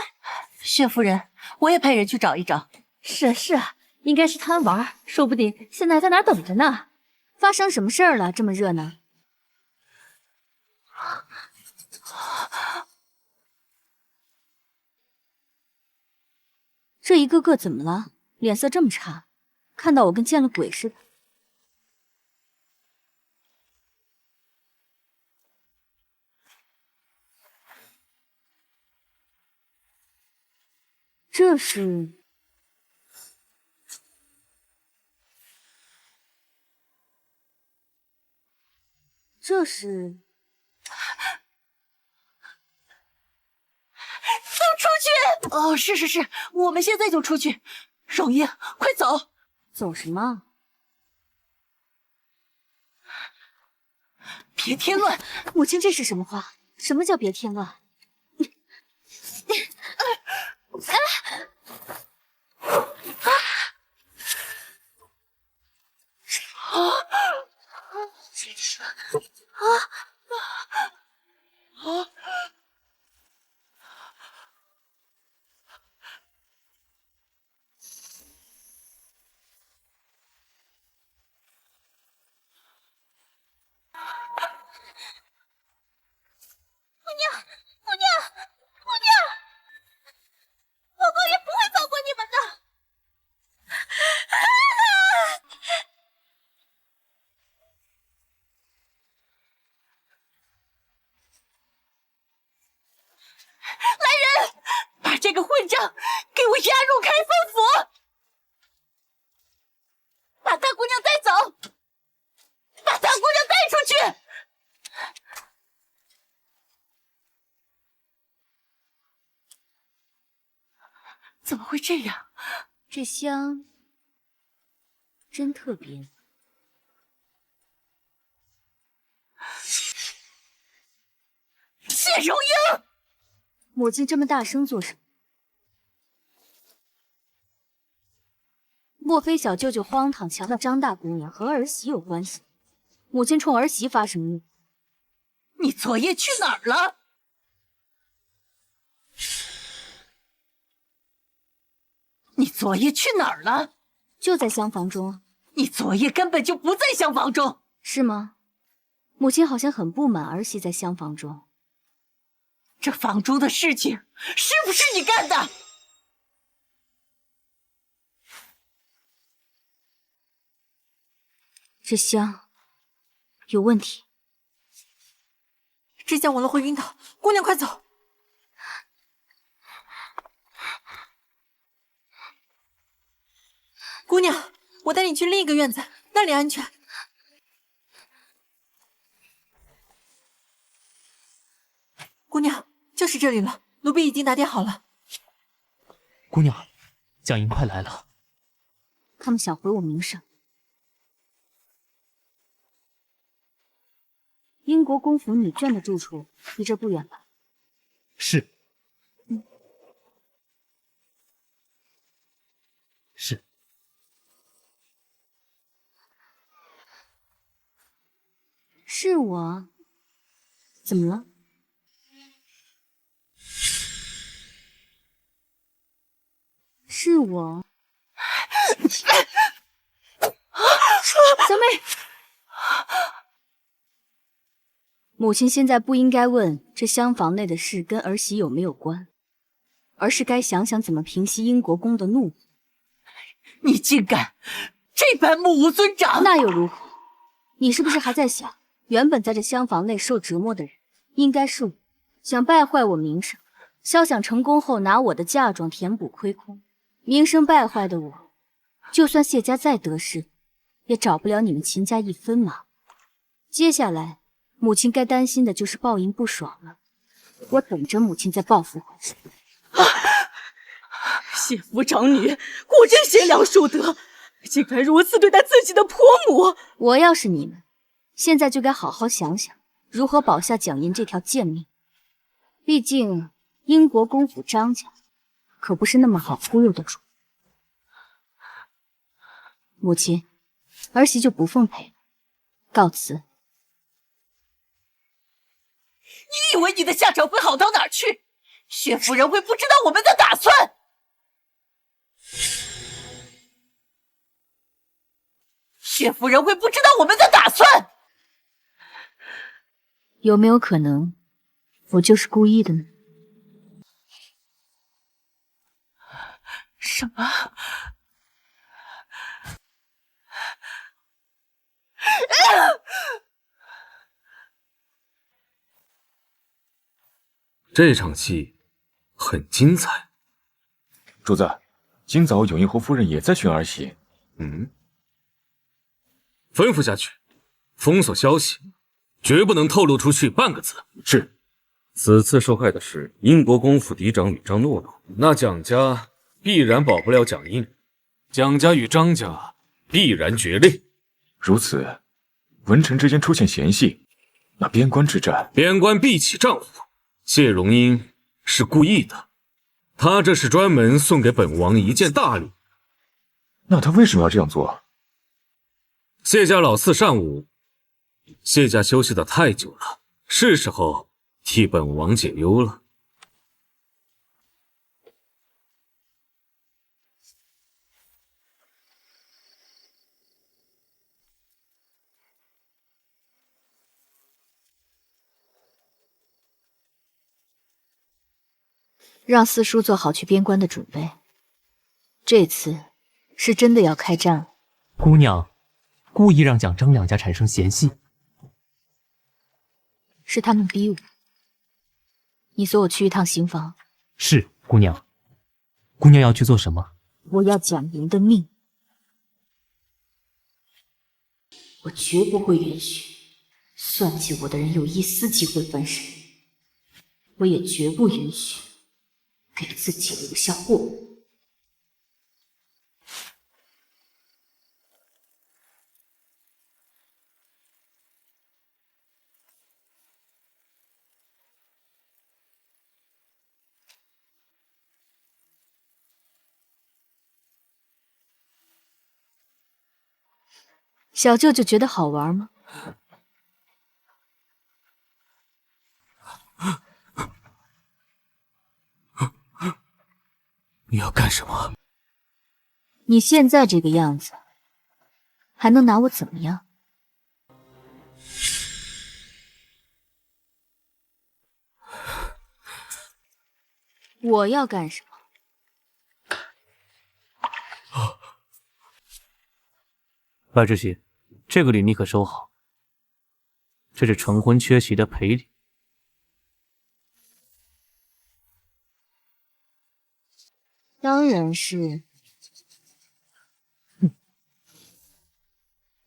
薛夫人，我也派人去找一找。是啊，应该是贪玩，说不定现在在哪儿等着呢。发生什么事儿了？这么热闹？这一个个怎么了？脸色这么差，看到我跟见了鬼似的。这是都出去！哦，是，我们现在就出去。荣英，快走！走什么？别添乱！母亲，这是什么话？什么叫别添乱？老公爷不会放过你们的。来人，把这个混账给我押入开封府！把大姑娘带走！把大姑娘带出去！怎么会这样？这香真特别。谢荣英，母亲这么大声做什么？莫非小舅舅荒唐强的张大姑娘和儿媳有关系？母亲冲儿媳发什么怒？你昨夜去哪儿了？你昨夜去哪儿了？就在厢房中。你昨夜根本就不在厢房中，是吗？母亲好像很不满儿媳在厢房中。这房中的事情是不是你干的？这香有问题。这香闻了会晕倒，姑娘快走！姑娘，我带你去另一个院子，那里安全。姑娘，就是这里了，奴婢已经打点好了。姑娘，蒋莹快来了。他们想毁我名声。英国公府女眷的住处离这不远吧？是。是。是我？怎么了？是我？小妹，母亲现在不应该问这厢房内的事跟儿媳有没有关，而是该想想怎么平息英国公的怒火。你竟敢这般目无尊长！那又如何？你是不是还在想，原本在这厢房内受折磨的人应该是我，想败坏我名声，肖想成功后拿我的嫁妆填补亏空，名声败坏的我，就算谢家再得势，也找不了你们秦家一分嘛。接下来，母亲该担心的就是报应不爽了。我等着母亲再报复回去。谢夫长女果真贤良淑德，竟敢如此对待自己的婆母。我要是你们，现在就该好好想想如何保下蒋银这条贱命。毕竟英国公府张家可不是那么好忽悠的主。母亲，儿媳就不奉陪了，告辞。你以为你的下场会好到哪儿去？薛夫人会不知道我们的打算？薛夫人会不知道我们的打算？有没有可能，我就是故意的呢？什么？这场戏很精彩。主子，今早永英侯夫人也在寻儿媳。吩咐下去，封锁消息，绝不能透露出去半个字。是。此次受害的是英国公府嫡长与张诺诺，那蒋家必然保不了蒋英，蒋家与张家必然决裂。如此，文臣之间出现嫌隙，那边关之战，边关必起战火。谢荣英是故意的，他这是专门送给本王一件大礼。那他为什么要这样做？谢家老四善武，谢家休息得太久了，是时候替本王解忧了。让四叔做好去边关的准备，这次是真的要开战了。姑娘故意让蒋张两家产生嫌隙，是他们逼我。你随我去一趟刑房。是姑娘。姑娘要去做什么？我要蒋莹的命。我绝不会允许算计我的人有一丝机会翻身，我也绝不允许给自己留下祸根。小舅舅觉得好玩吗？你要干什么？你现在这个样子，还能拿我怎么样？我要干什么？白知县，这个礼你可收好，这是成婚缺席的赔礼。当然是，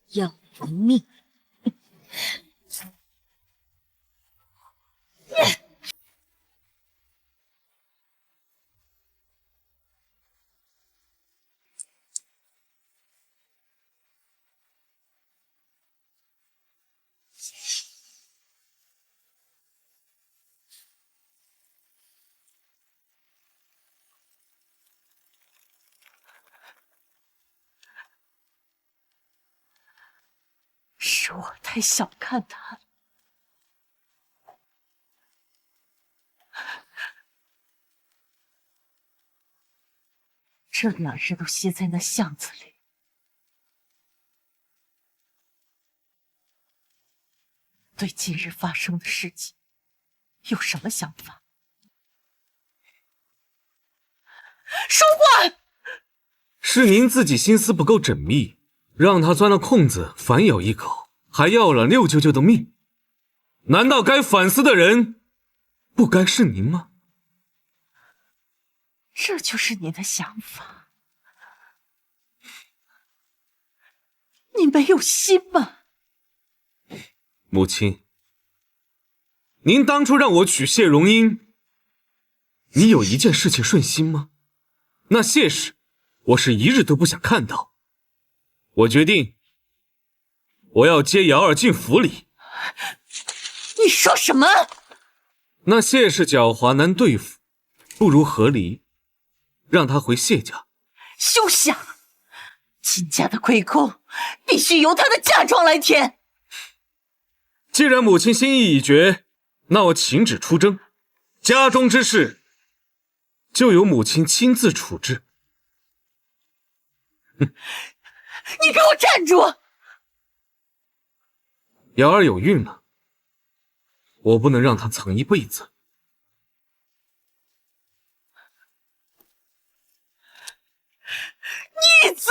要你的命！是我太小看他了。这2日都歇在那巷子里，对今日发生的事情有什么想法？书桓，是您自己心思不够缜密，让他钻了空子反咬一口，还要了六舅舅的命。难道该反思的人不该是您吗？这就是你的想法？你没有心吗？母亲，您当初让我娶谢荣英，你有一件事情顺心吗？那谢氏，我是一日都不想看到。我决定，我要接瑶儿进府里。你说什么？那谢氏狡猾难对付，不如和离。让他回谢家。休想！金家的亏空必须由他的嫁妆来填。既然母亲心意已决，那我请旨出征，家中之事就由母亲亲自处置。你给我站住！瑶儿有孕了，我不能让她藏一辈子。逆子！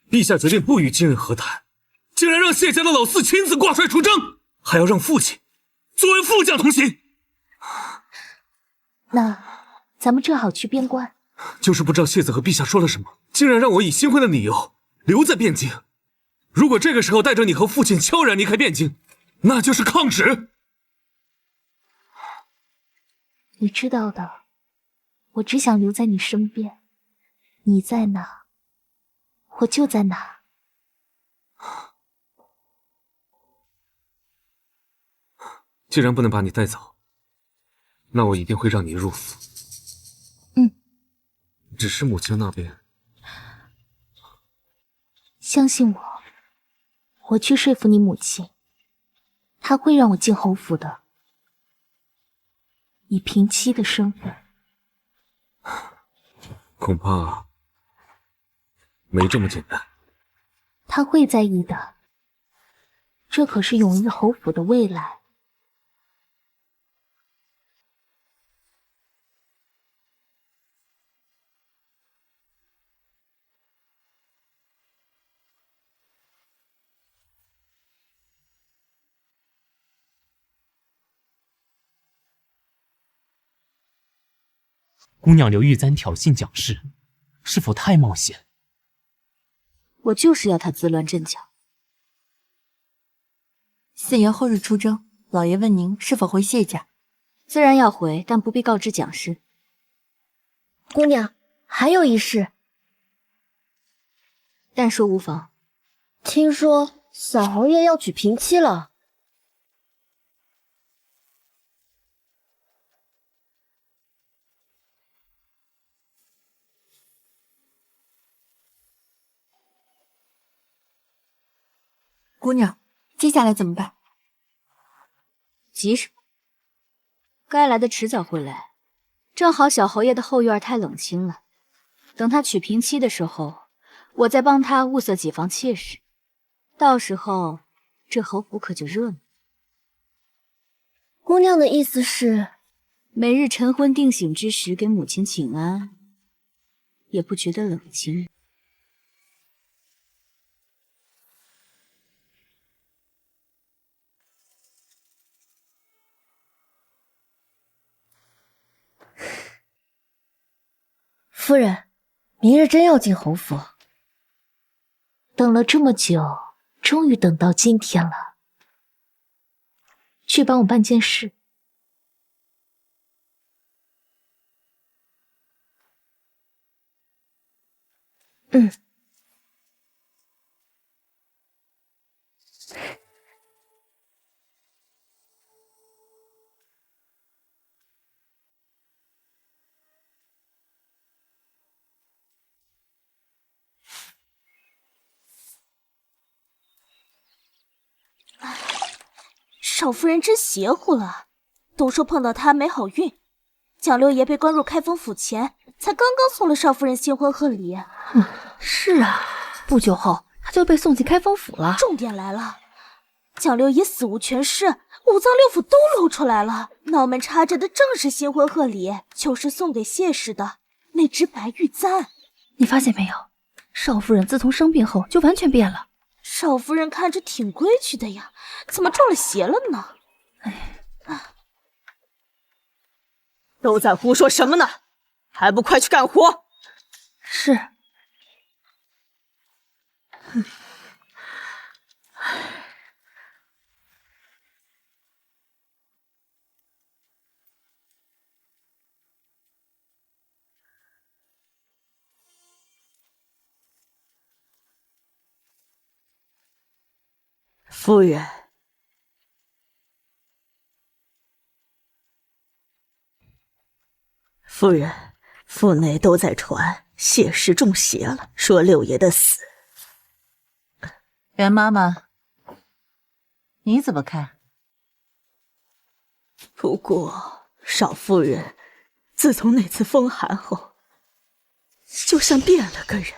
陛下决定不与今日和谈，竟然让谢家的老四亲自挂帅出征，还要让父亲作为副将同行。那咱们正好去边关。就是不知道谢子和陛下说了什么，竟然让我以新婚的理由留在汴京。如果这个时候带着你和父亲悄然离开汴京，那就是抗旨。你知道的，我只想留在你身边，你在哪，我就在哪。既然不能把你带走，那我一定会让你入府。只是母亲那边，相信我，我去说服你母亲，她会让我进侯府的，以平妻的身份。恐怕没这么简单。她会在意的，这可是永日侯府的未来。姑娘刘玉簪挑衅蒋氏，是否太冒险？我就是要他自乱阵脚。四爷后日出征，老爷问您是否回谢家？自然要回，但不必告知蒋氏。姑娘，还有一事。但说无妨。听说小侯爷要娶平妻了。姑娘，接下来怎么办？急什么？该来的迟早会来。正好小侯爷的后院太冷清了，等他娶平妻的时候，我再帮他物色几房妾室。到时候这侯府可就热闹。姑娘的意思是，每日晨昏定省之时给母亲请安，也不觉得冷清。夫人，明日真要进侯府。等了这么久，终于等到今天了。去帮我办件事。少夫人真邪乎了，都说碰到她没好运。蒋六爷被关入开封府前，才刚刚送了少夫人新婚贺礼。是啊，不久后他就被送进开封府了。重点来了，蒋六爷死无全尸，五脏六腑都露出来了，脑门插着的正是新婚贺礼，就是送给谢氏的那只白玉簪。你发现没有，少夫人自从生病后就完全变了。少夫人看着挺规矩的呀，怎么中了邪了呢？都在胡说什么呢？还不快去干活！是。夫人，夫人，府内都在传谢氏中邪了，说六爷的死。袁妈妈，你怎么看？不过少夫人自从那次风寒后，就像变了个人。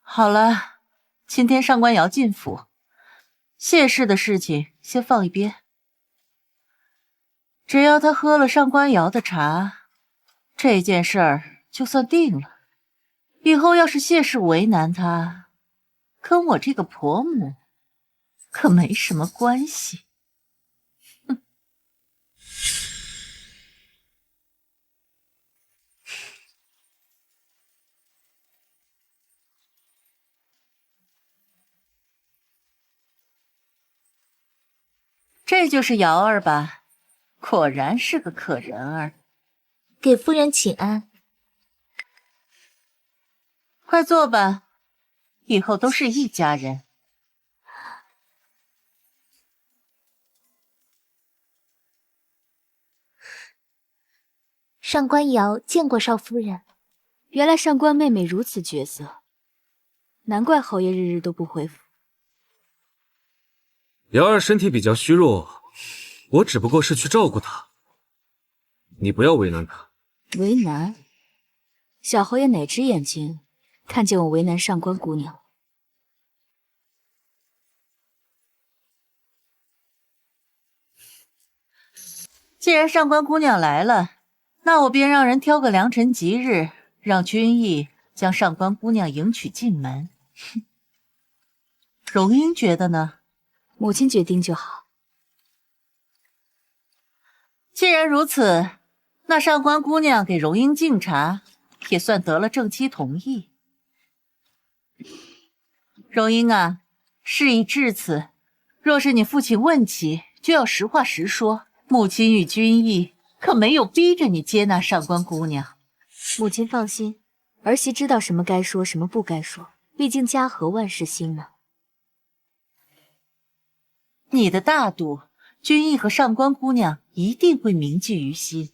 好了，今天上官瑶进府，谢氏的事情先放一边。只要他喝了上官瑶的茶，这件事儿就算定了。以后要是谢氏为难他，跟我这个婆母可没什么关系。哼。这就是瑶儿吧？果然是个可人儿。给夫人请安。快坐吧，以后都是一家人。上官瑶见过少夫人。原来上官妹妹如此绝色，难怪侯爷日日都不回府。瑶儿身体比较虚弱，我只不过是去照顾她，你不要为难她。为难？小侯爷哪只眼睛看见我为难上官姑娘？既然上官姑娘来了，那我便让人挑个良辰吉日，让君毅将上官姑娘迎娶进门。荣英觉得呢？母亲决定就好。既然如此，那上官姑娘给荣英敬茶，也算得了正妻同意。荣英啊，事已至此，若是你父亲问起，就要实话实说。母亲与君毅可没有逼着你接纳上官姑娘。母亲放心，儿媳知道什么该说，什么不该说，毕竟家和万事兴呢。你的大度，君毅和上官姑娘一定会铭记于心。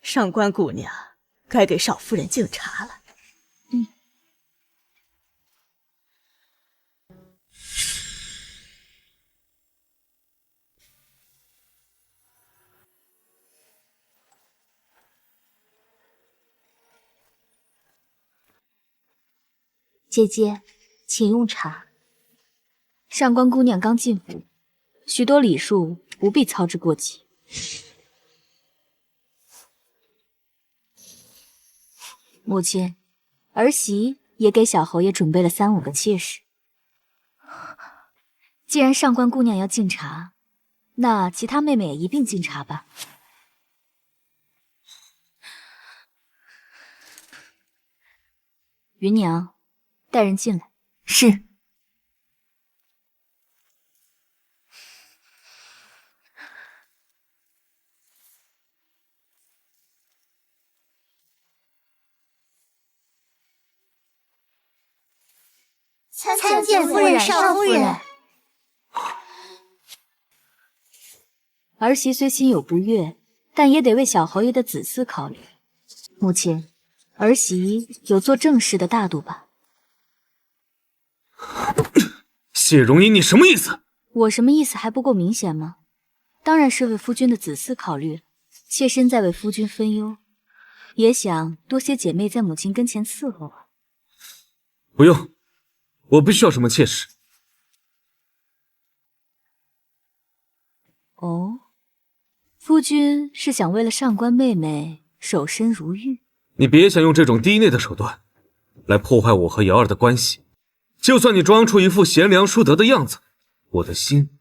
上官姑娘，该给少夫人敬茶了。姐姐，请用茶。上官姑娘刚进府，许多礼数不必操之过急。母亲，儿媳也给小侯爷准备了3、5个妾室。既然上官姑娘要敬茶，那其他妹妹也一并敬茶吧。芸娘，带人进来。是。参见夫人、少夫人。儿媳虽心有不悦，但也得为小侯爷的子嗣考虑。母亲，儿媳有做正事的大度吧？谢荣英，你什么意思？我什么意思还不够明显吗？当然是为夫君的子嗣考虑了。妾身在为夫君分忧，也想多些姐妹在母亲跟前伺候啊。不用，我不需要什么妾室。哦，夫君是想为了上官妹妹守身如玉？你别想用这种低劣的手段来破坏我和瑶儿的关系。就算你装出一副贤良淑德的样子，我的心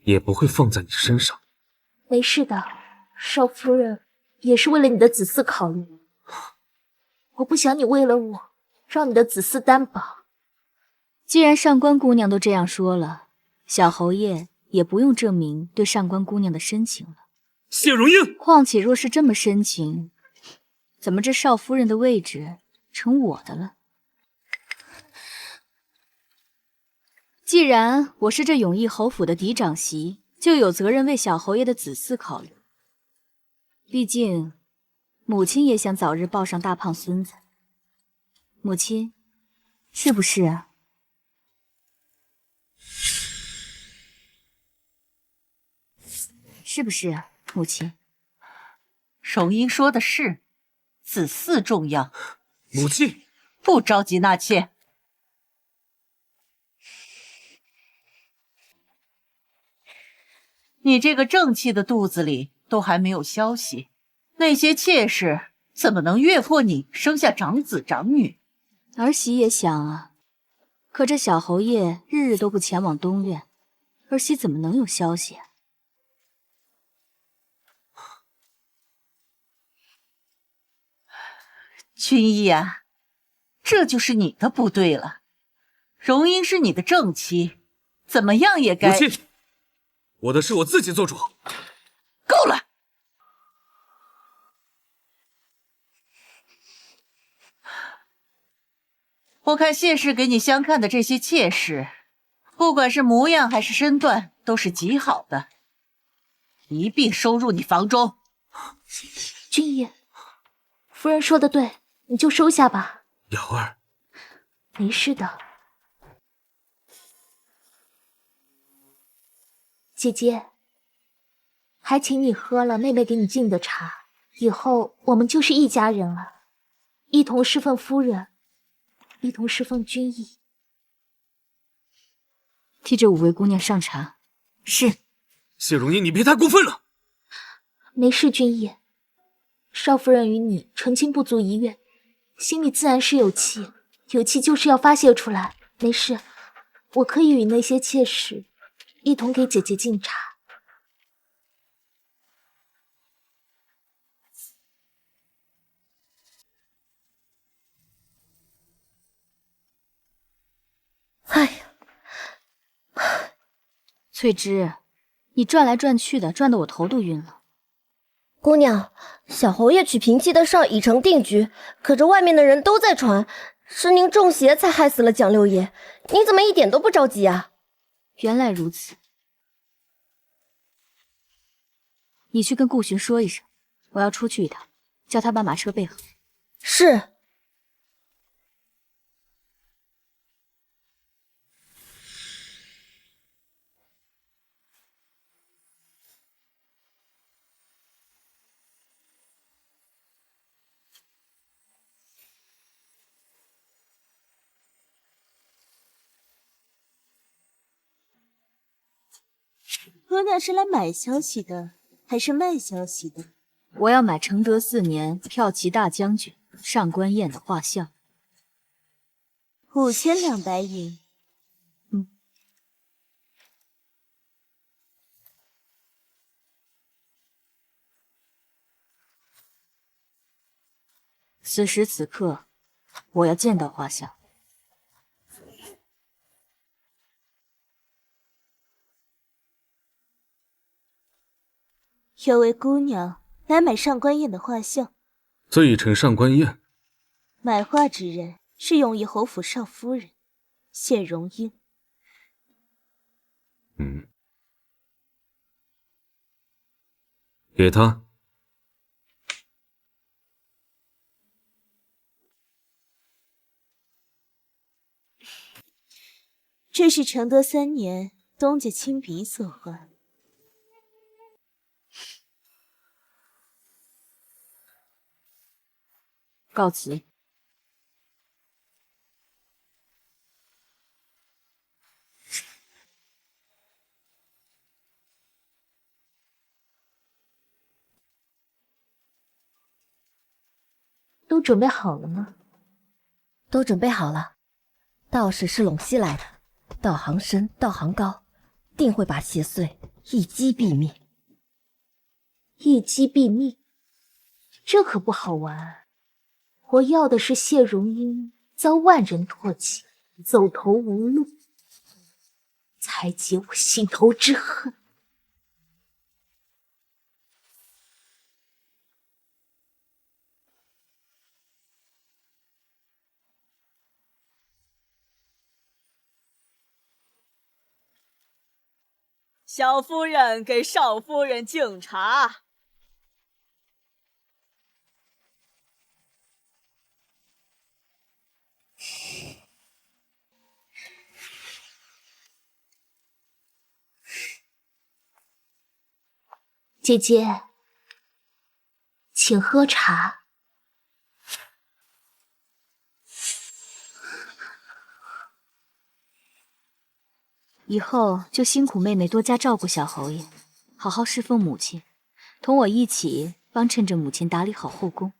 也不会放在你身上。没事的，少夫人也是为了你的子嗣考虑。我不想你为了我让你的子嗣担保。既然上官姑娘都这样说了，小侯爷也不用证明对上官姑娘的深情了。谢荣英，况且若是这么深情，怎么这少夫人的位置成我的了？既然我是这永义侯府的嫡长媳，就有责任为小侯爷的子嗣考虑。毕竟，母亲也想早日抱上大胖孙子。母亲，是不是啊？是不是啊，母亲？荣英说的是，子嗣重要。母亲，不着急纳妾。你这个正气的肚子里都还没有消息，那些妾室怎么能越过你生下长子长女？儿媳也想啊，可这小侯爷日日都不前往东院，儿媳怎么能有消息啊？君逸啊，这就是你的不对了。荣英是你的正妻，怎么样也该……母亲，我的事我自己做主。够了！我看谢氏给你相看的这些妾室，不管是模样还是身段，都是极好的，一并收入你房中。君逸，夫人说的对，你就收下吧。瑶儿，没事的。姐姐，还请你喝了妹妹给你敬的茶，以后我们就是一家人了，一同侍奉夫人，一同侍奉君逸。替这5位姑娘上茶。是。谢荣英，你别太过分了。没事，君逸。少夫人与你成亲不足1月，心里自然是有气，有气就是要发泄出来。没事，我可以与那些妾室一同给姐姐敬茶。哎呀，翠芝，你转来转去的，转得我头都晕了。姑娘，小侯爷娶平妻的事已成定局，可这外面的人都在传，是您中邪才害死了蒋六爷，你怎么一点都不着急啊？原来如此，你去跟顾寻说一声，我要出去一趟，叫他把马车备好。是。姑娘是来买消息的，还是卖消息的？我要买承德4年骠骑大将军上官燕的画像，5000两白银。此时此刻，我要见到画像。有位姑娘来买上官燕的画像，罪臣上官燕，买画之人是永义侯府少夫人谢荣英。给他。这是承德3年东家亲笔所画。告辞。都准备好了吗？都准备好了。道士是陇西来的，道行深，道行高，定会把邪祟一击毙灭。一击毙命，这可不好玩。我要的是谢荣英遭万人唾弃，走投无路，才解我心头之恨。小夫人给少夫人敬茶。姐姐，请喝茶。以后就辛苦妹妹多加照顾小侯爷，好好侍奉母亲，同我一起帮衬着母亲打理好后宫。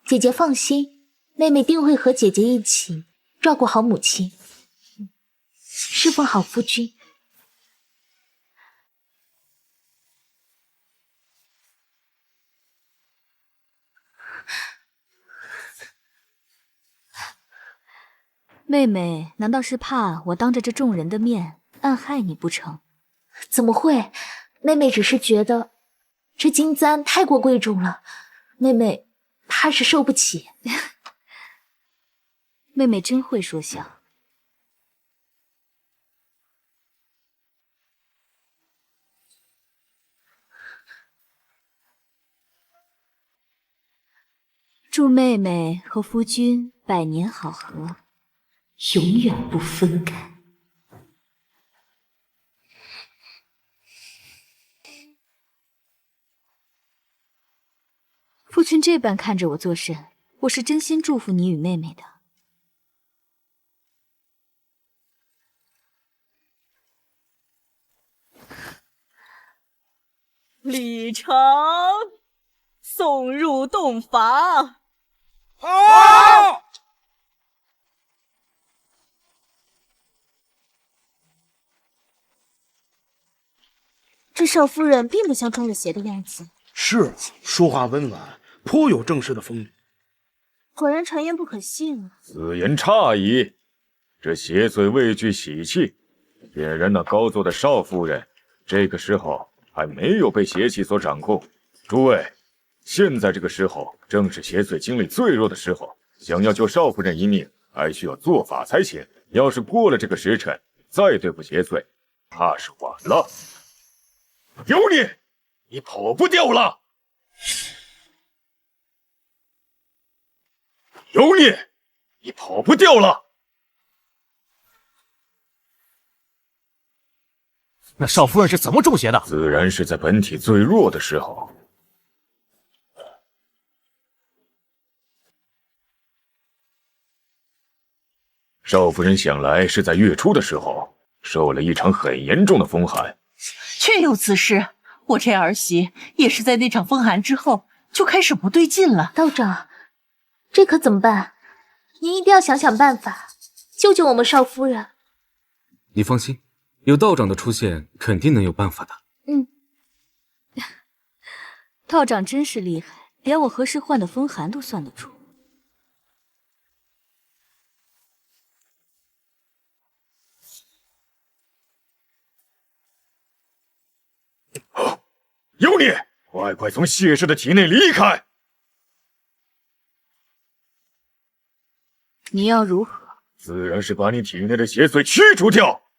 姐姐放心，妹妹定会和姐姐一起照顾好母亲，侍奉好夫君。妹妹难道是怕我当着这众人的面暗害你不成？怎么会？妹妹只是觉得这金簪太过贵重了，妹妹怕是受不起。妹妹真会说笑。祝妹妹和夫君百年好合，永远不分开。夫君这般看着我作甚，我是真心祝福你与妹妹的。礼成，送入洞房。好！这少夫人并不像穿着鞋的样子。是，说话温婉，颇有正式的风度。果然传言不可信啊！此言差矣。这邪祟畏惧喜气，显然那高座的少夫人，这个时候还没有被邪气所掌控。诸位，现在这个时候正是邪祟精力最弱的时候，想要救少夫人一命，还需要做法才行。要是过了这个时辰，再对付邪祟，怕是晚了。有你，你跑不掉了！有你，你跑不掉了！那少夫人是怎么中邪的？自然是在本体最弱的时候。少夫人想来是在月初的时候，受了一场很严重的风寒。确有此事，我这儿媳也是在那场风寒之后就开始不对劲了。道长，这可怎么办？您一定要想想办法，救救我们少夫人。你放心，有道长的出现，肯定能有办法的。道长真是厉害，连我何时患的风寒都算得出。有你，快从谢氏的体内离开！你要如何？自然是把你体内的邪祟驱除掉。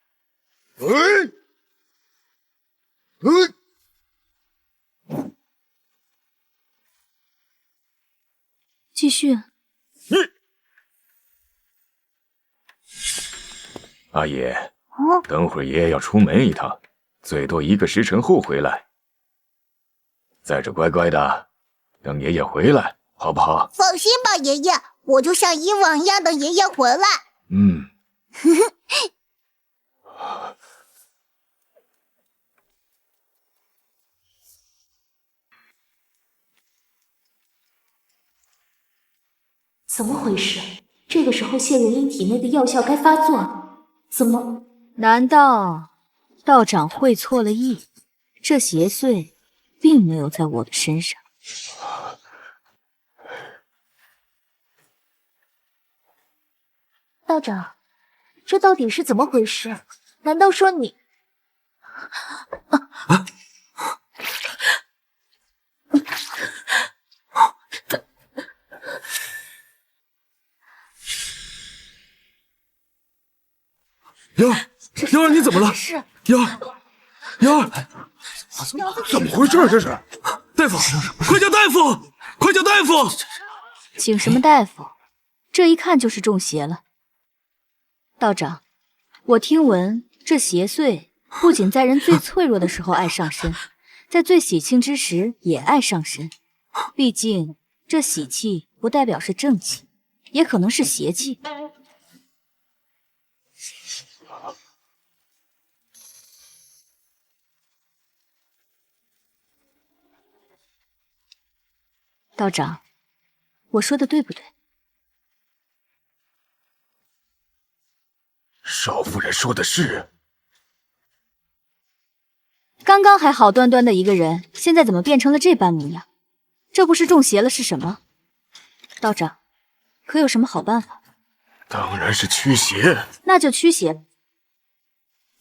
继续。阿爷，等会儿爷爷要出门一趟，最多1个时辰后回来。在这乖乖的，等爷爷回来，好不好？放心吧，爷爷，我就像以往一样等爷爷回来。怎么回事？这个时候谢如英体内的药效该发作，怎么？难道道长会错了意？这邪祟并没有在我的身上。道长，这到底是怎么回事？难道说你……瑶儿，你怎么了？瑶儿，怎么回事？这是大夫，快叫大夫！快叫大夫！请什么大夫？这一看就是中邪了。道长，我听闻这邪祟不仅在人最脆弱的时候爱上身，在最喜庆之时也爱上身。毕竟这喜气不代表是正气，也可能是邪气。道长，我说的对不对？少夫人说的是。刚刚还好端端的一个人，现在怎么变成了这般模样？这不是中邪了是什么？道长，可有什么好办法？当然是驱邪。那就驱邪吧。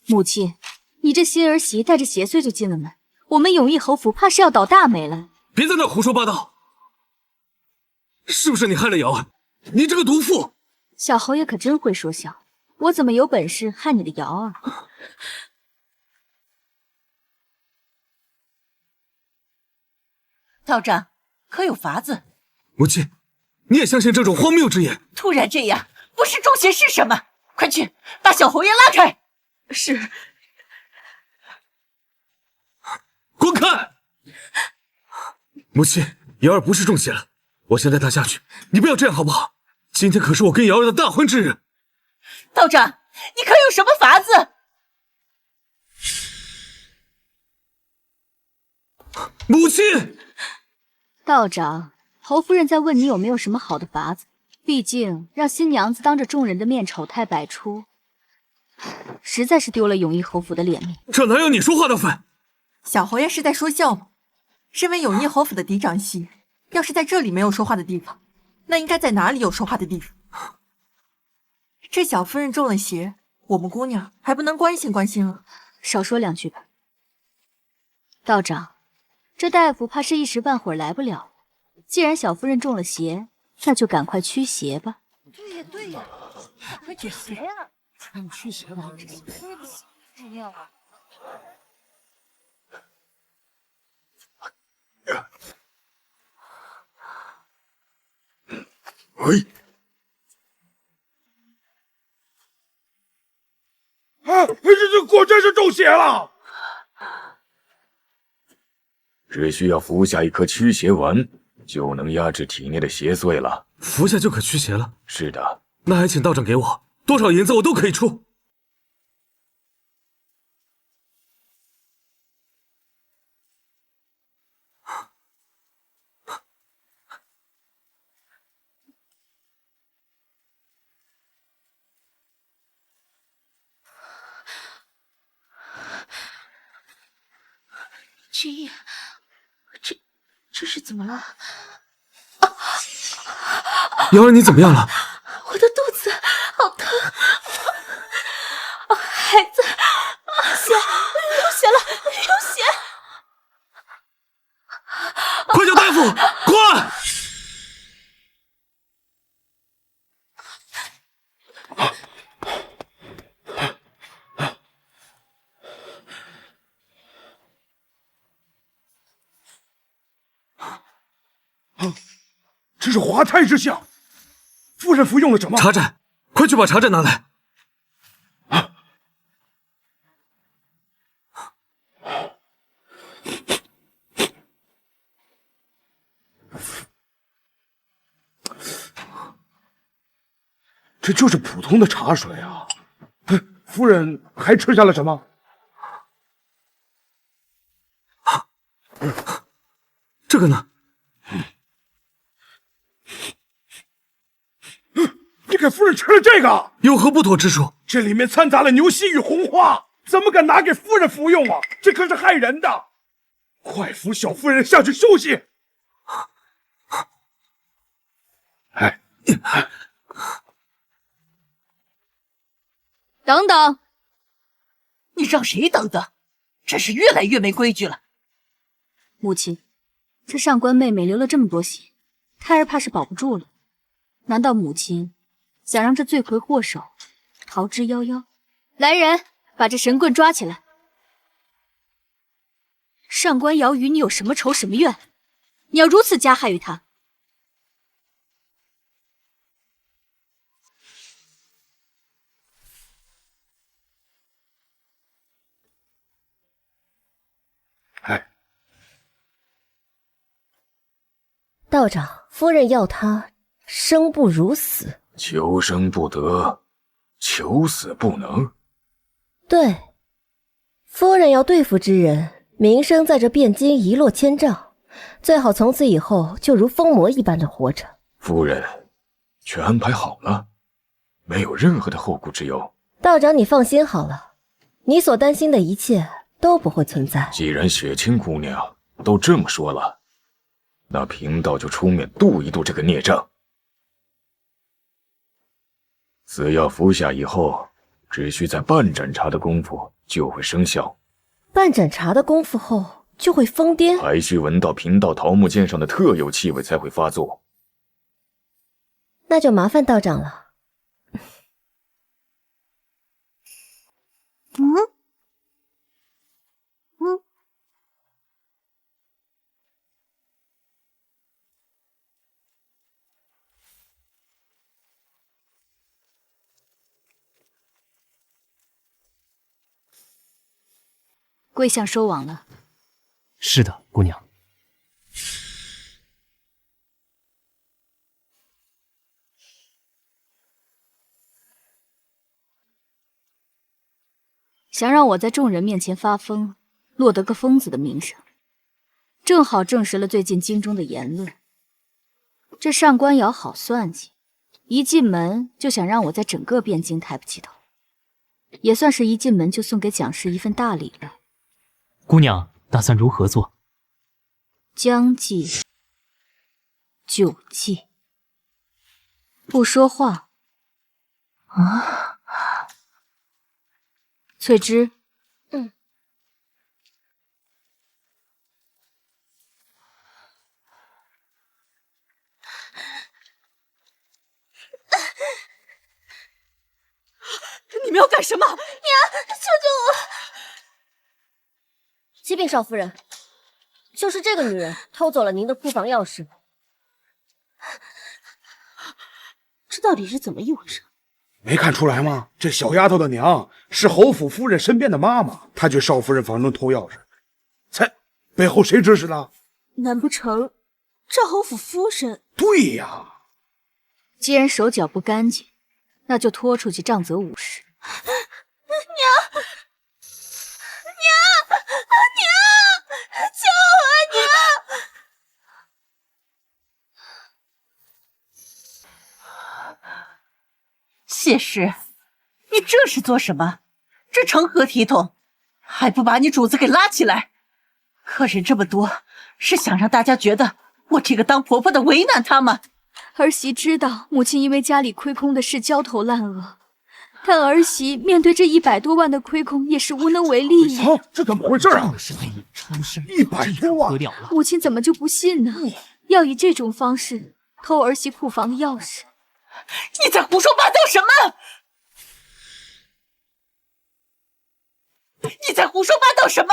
母亲，你这新儿媳带着邪祟就进了门，我们永义侯府怕是要倒大霉了。别在那胡说八道！是不是你害了瑶儿？你这个毒妇！小侯爷可真会说笑，我怎么有本事害你的瑶儿？道长，可有法子？母亲，你也相信这种荒谬之言？突然这样，不是中邪是什么？快去把小侯爷拉开！是。滚开！母亲，瑶儿不是中邪了。我先带他下去，你不要这样好不好？今天可是我跟瑶儿的大婚之日。道长，你可有什么法子？母亲，道长，侯夫人在问你有没有什么好的法子。毕竟让新娘子当着众人的面丑态百出，实在是丢了永义侯府的脸面。这哪有你说话的份？小侯爷是在说笑吗？身为永义侯府的嫡长媳，要是在这里没有说话的地方，那应该在哪里有说话的地方？这小夫人中了邪，我们姑娘还不能关心关心了？少说两句吧。道长，这大夫怕是一时半会儿来不了。既然小夫人中了邪，那就赶快驱邪吧。对呀，快驱邪呀！驱邪吧。这样啊。哎！这果真是中邪了。只需要服下一颗驱邪丸，就能压制体内的邪祟了。服下就可驱邪了？是的。那还请道长给我多少银子，我都可以出。君逸，这是怎么了？瑶儿，你怎么样了？我的肚子好疼，孩子，血流血了，流血！快叫大夫，快！这是滑胎之象，夫人服用了什么？茶盏，快去把茶盏拿来。这就是普通的茶水啊！夫人还吃下了什么？这个呢？你给夫人吃了这个，有何不妥之处？这里面掺杂了牛膝与红花，怎么敢拿给夫人服用啊？这可是害人的！快扶小夫人下去休息。哎，等等，你让谁等等？真是越来越没规矩了。母亲，这上官妹妹流了这么多血，胎儿怕是保不住了。难道母亲想让这罪魁祸首逃之夭夭？来人，把这神棍抓起来！上官瑶与你有什么仇什么怨？你要如此加害于他？哎，道长，夫人要他生不如死。求生不得，求死不能。对，夫人要对付之人，名声在这汴京一落千丈，最好从此以后就如疯魔一般的活着。夫人，全安排好了，没有任何的后顾之忧。道长，你放心好了，你所担心的一切都不会存在。既然雪清姑娘都这么说了，那贫道就出面度一度这个孽障。此药服下以后，只需在半盏茶的功夫就会生效。半盏茶的功夫后就会疯癫？还需闻到贫道桃木剑上的特有气味才会发作。那就麻烦道长了。贵相收网了。是的，姑娘。想让我在众人面前发疯，落得个疯子的名声，正好证实了最近京中的言论。这上官瑶好算计，一进门就想让我在整个汴京抬不起头，也算是一进门就送给蒋氏一份大礼了。姑娘打算如何做？将计就计。不说话啊！翠芝，你们要干什么？娘，救救我！启禀少夫人，就是这个女人偷走了您的库房钥匙。这到底是怎么一回事？没看出来吗？这小丫头的娘是侯府夫人身边的妈妈，她去少夫人房中偷钥匙，背后谁指使的？难不成赵侯府夫人？对呀，既然手脚不干净，那就拖出去杖责50。娘，救我！娘！谢氏，你这是做什么？这成何体统？还不把你主子给拉起来！客人这么多，是想让大家觉得我这个当婆婆的为难他们？儿媳知道母亲因为家里亏空的事焦头烂额，但儿媳面对这100多万的亏空也是无能为力呀。这怎么回事啊？100多万，母亲怎么就不信呢？要以这种方式偷儿媳库房的钥匙？你在胡说八道什么？你在胡说八道什么？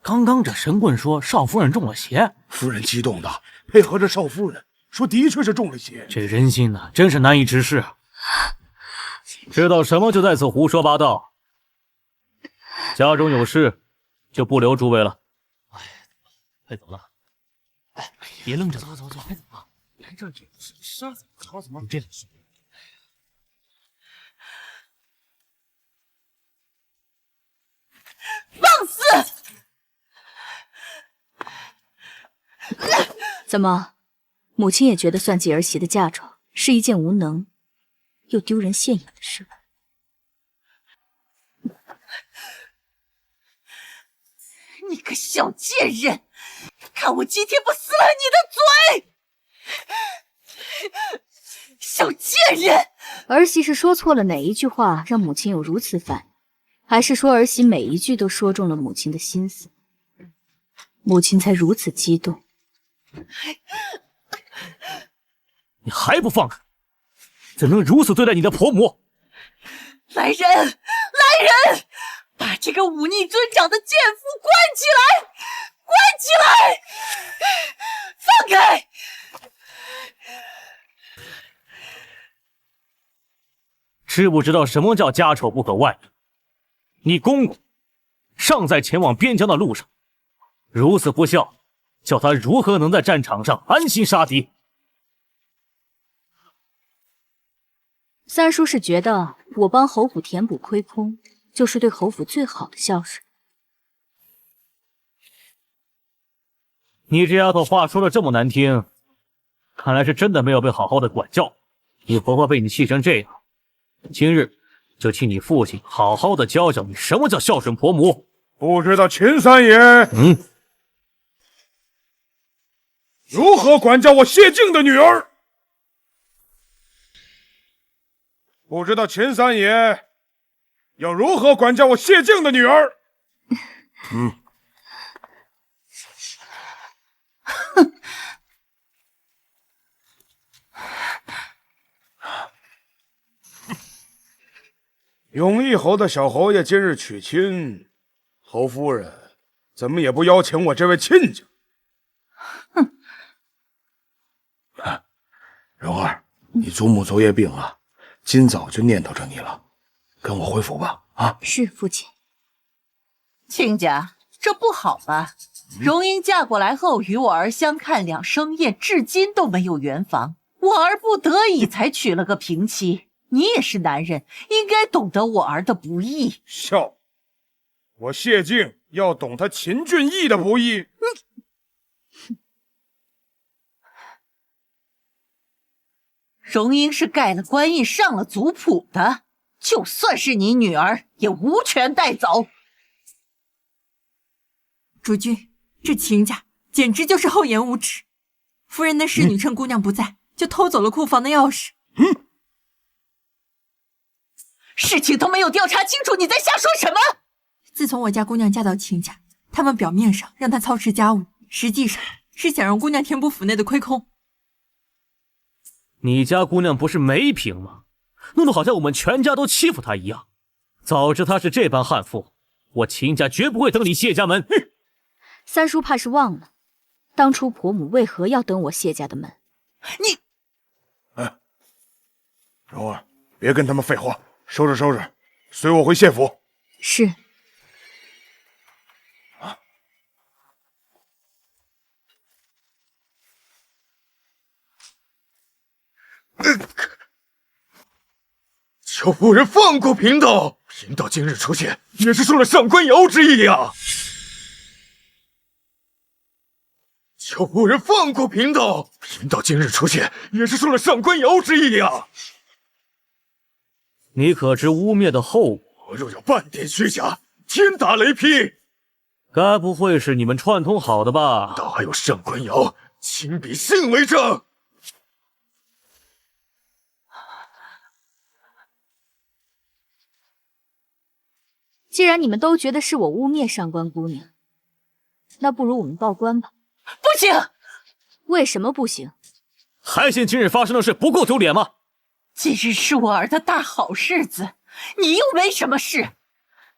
刚刚这神棍说少夫人中了邪，夫人激动的配合着少夫人说，的确是中了邪。这人心呢，真是难以直视啊！知道什么就在此胡说八道。家中有事，就不留诸位了。哎，快走了！哎，别愣着了，走，快走啊！来这儿去，杀死他怎么？这样说。放肆！怎么，母亲也觉得算计儿媳的嫁妆是一件无能又丢人现眼的事吧？你个小贱人，看我今天不撕烂你的嘴！小贱人！儿媳是说错了哪一句话，让母亲有如此反应？还是说儿媳每一句都说中了母亲的心思，母亲才如此激动？你还不放开？怎能如此对待你的婆母？来人！来人！把这个忤逆尊长的贱妇关起来！关起来！放开！知不知道什么叫家丑不可外扬？你公公尚在前往边疆的路上，如此不孝，叫他如何能在战场上安心杀敌？三叔是觉得我帮侯府填补亏空，就是对侯府最好的孝顺。你这丫头话说的这么难听，看来是真的没有被好好的管教。你婆婆被你气成这样，今日就请你父亲好好的教教你什么叫孝顺婆母。不知道秦三爷如何管教我谢静的女儿？不知道秦三爷要如何管教我谢静的女儿？永义侯的小侯爷今日娶亲，侯夫人怎么也不邀请我这位亲家？蓉儿，你祖母昨夜病了，今早就念叨着你了，跟我回府吧。啊，是父亲。亲家，这不好吧？荣英嫁过来后与我儿相看两生厌，至今都没有圆房，我儿不得已才娶了个平妻。你也是男人，应该懂得我儿的不易。笑，我谢静要懂他秦俊义的不易。荣英是盖了官印上了族谱的，就算是你女儿，也无权带走。主君，这秦家简直就是厚颜无耻！夫人的侍女趁姑娘不在，就偷走了库房的钥匙。事情都没有调查清楚，你在瞎说什么？自从我家姑娘嫁到秦家，他们表面上让她操持家务，实际上是想让姑娘填补府内的亏空。你家姑娘不是没品吗？弄得好像我们全家都欺负她一样。早知她是这般悍妇，我秦家绝不会等你谢家门。三叔怕是忘了，当初婆母为何要等我谢家的门？你，蓉儿，别跟他们废话，收拾收拾，随我回谢府。是。求夫人放过贫道，贫道今日出现也是受了上官瑶之意呀。求夫人放过贫道，贫道今日出现也是受了上官瑶之意呀。你可知污蔑的后果？我若有半点虚假，天打雷劈。该不会是你们串通好的吧？倒还有上官瑶亲笔信为证。既然你们都觉得是我污蔑上官姑娘，那不如我们报官吧。不行！为什么不行？还嫌今日发生的事不够丢脸吗？今日是我儿的大好日子，你又没什么事，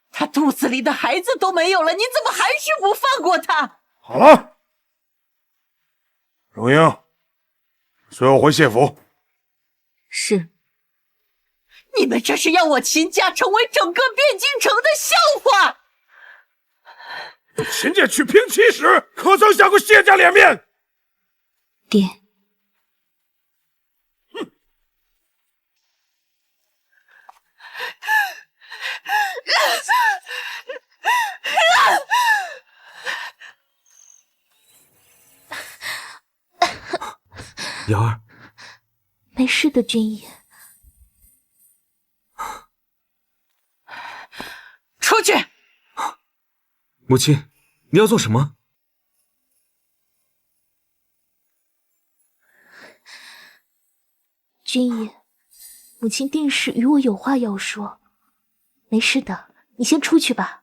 他肚子里的孩子都没有了，你怎么还是不放过他？好了，荣英，随我回谢府。是。你们这是要我秦家成为整个汴京城的笑话！秦家去平齐时，可曾下过谢家脸面？爹，瑶儿，没事的，君爷。出去！母亲，你要做什么？君逸，母亲定是与我有话要说。没事的，你先出去吧。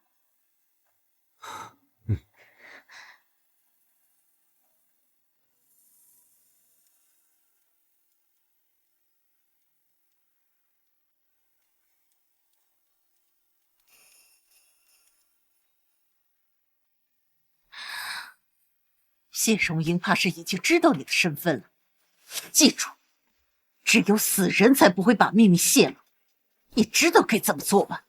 谢荣英怕是已经知道你的身份了，记住，只有死人才不会把秘密泄露。你知道该怎么做吗？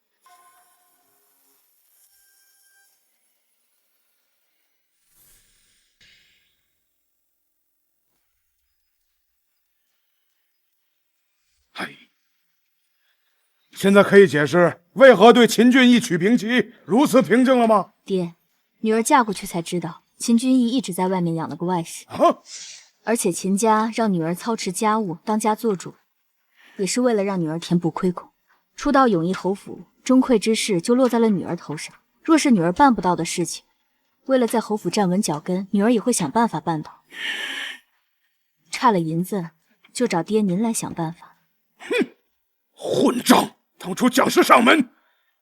现在可以解释为何对秦俊逸娶平妻如此平静了吗？爹，女儿嫁过去才知道，秦俊逸一直在外面养了个外室，而且秦家让女儿操持家务，当家做主，也是为了让女儿填补亏空。初到永义侯府，钟馗之事就落在了女儿头上。若是女儿办不到的事情，为了在侯府站稳脚跟，女儿也会想办法办到。差了银子，就找爹您来想办法。混账！当初蒋氏上门，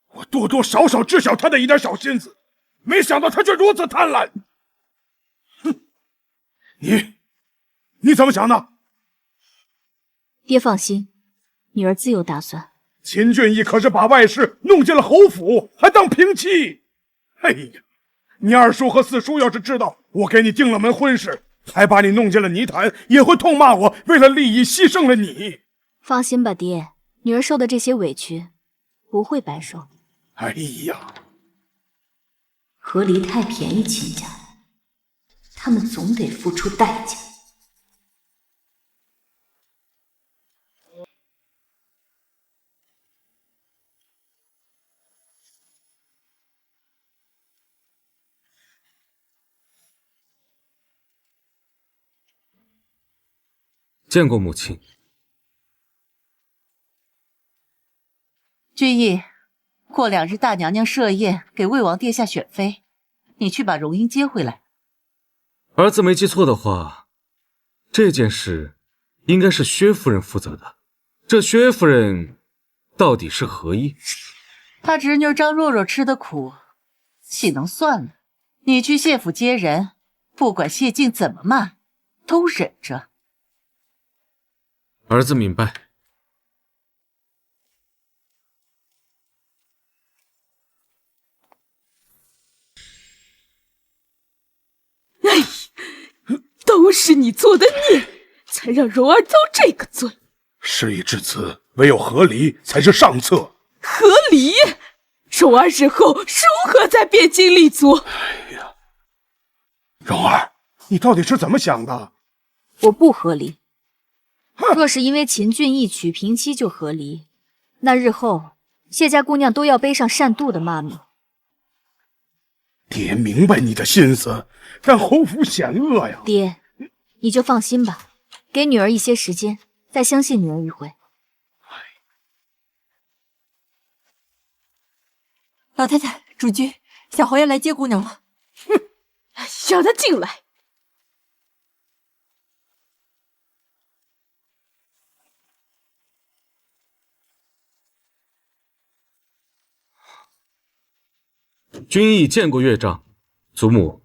我多多少少知晓他的一点小心思，没想到他却如此贪婪。哼！你怎么想的？爹放心，女儿自有打算。秦俊逸可是把外室弄进了侯府，还当平妻。哎呀，你二叔和四叔要是知道我给你定了门婚事，还把你弄进了泥潭，也会痛骂我为了利益牺牲了你。放心吧，爹，女儿受的这些委屈不会白受。哎呀，和离太便宜秦家，他们总得付出代价。见过母亲。君逸，过2日大娘娘设宴给魏王殿下选妃，你去把荣英接回来。儿子没记错的话，这件事应该是薛夫人负责的。这薛夫人到底是何意？他侄女张若若吃的苦，岂能算了？你去谢府接人，不管谢静怎么骂，都忍着。儿子明白。哎，都是你做的孽，才让蓉儿遭这个罪。事已至此，唯有和离才是上策。和离？蓉儿日后如何在汴京立足？哎呀，蓉儿，你到底是怎么想的？我不和离。若是因为秦俊逸娶平妻就和离，那日后谢家姑娘都要背上善妒的骂名。爹明白你的心思，但侯府险恶呀。爹，你就放心吧，给女儿一些时间，再相信女儿一回。老太太，主君，小侯爷来接姑娘了。哼，让他进来。君逸见过岳丈，祖母。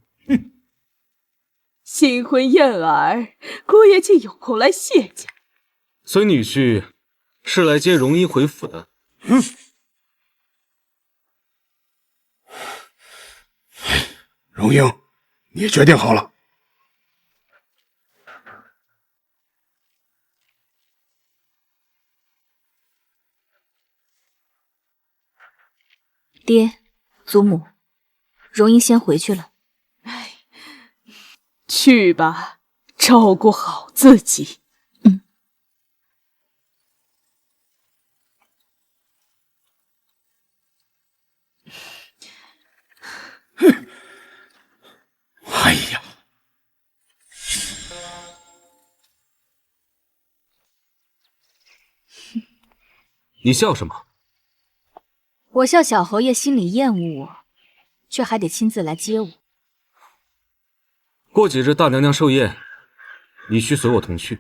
新婚燕尔，姑爷竟有空来谢家。随女婿是来接荣英回府的。荣英，你决定好了。爹，祖母，荣英先回去了。去吧，照顾好自己。哎呀，你笑什么？我笑小侯爷心里厌恶我，却还得亲自来接我。过几日大娘娘寿宴，你需随我同去。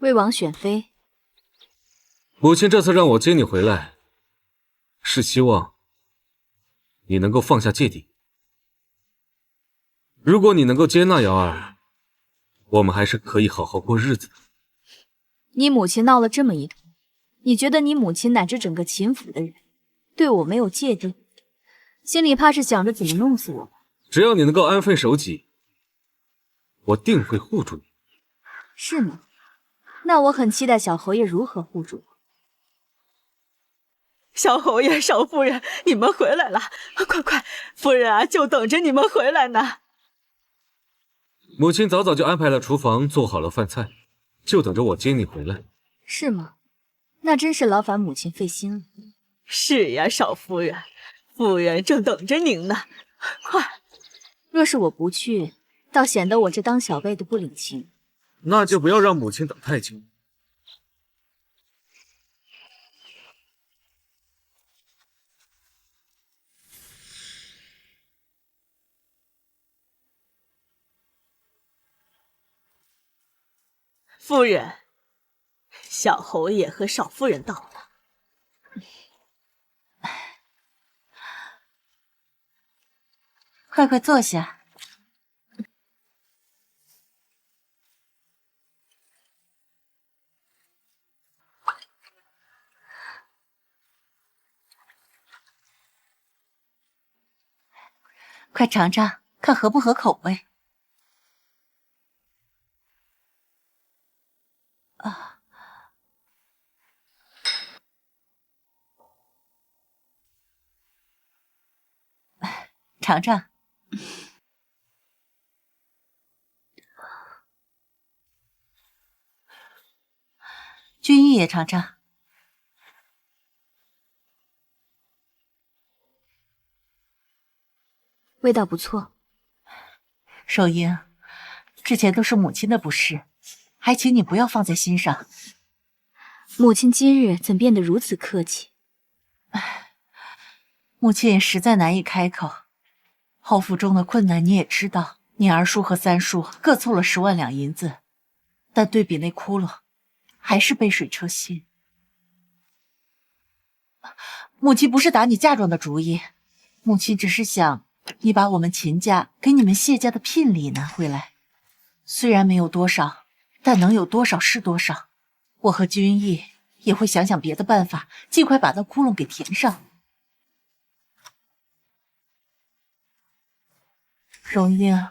魏王选妃，母亲这次让我接你回来，是希望你能够放下芥蒂。如果你能够接纳瑶儿，我们还是可以好好过日子的。你母亲闹了这么一通，你觉得你母亲乃至整个秦府的人对我没有芥蒂，心里怕是想着怎么弄死我吧？只要你能够安分守己，我定会护住你。是吗？那我很期待小侯爷如何护住我。小侯爷、少夫人，你们回来了！快，夫人啊，就等着你们回来呢。母亲早早就安排了厨房，做好了饭菜，就等着我接你回来。是吗？那真是劳烦母亲费心了。是呀，少夫人，夫人正等着您呢。快！若是我不去，倒显得我这当小辈的不领情。那就不要让母亲等太久。夫人，小侯爷和少夫人到了。快坐下。快尝尝，看合不合口味。啊，尝尝。君逸也尝尝。味道不错。寿英，之前都是母亲的不是，还请你不要放在心上。母亲今日怎变得如此客气？母亲也实在难以开口。侯府中的困难你也知道，你二叔和三叔各凑了10万两银子，但对比那窟窿，还是杯水车薪。母亲不是打你嫁妆的主意，母亲只是想你把我们秦家给你们谢家的聘礼拿回来，虽然没有多少，但能有多少是多少。我和君逸也会想想别的办法，尽快把那窟窿给填上。荣英，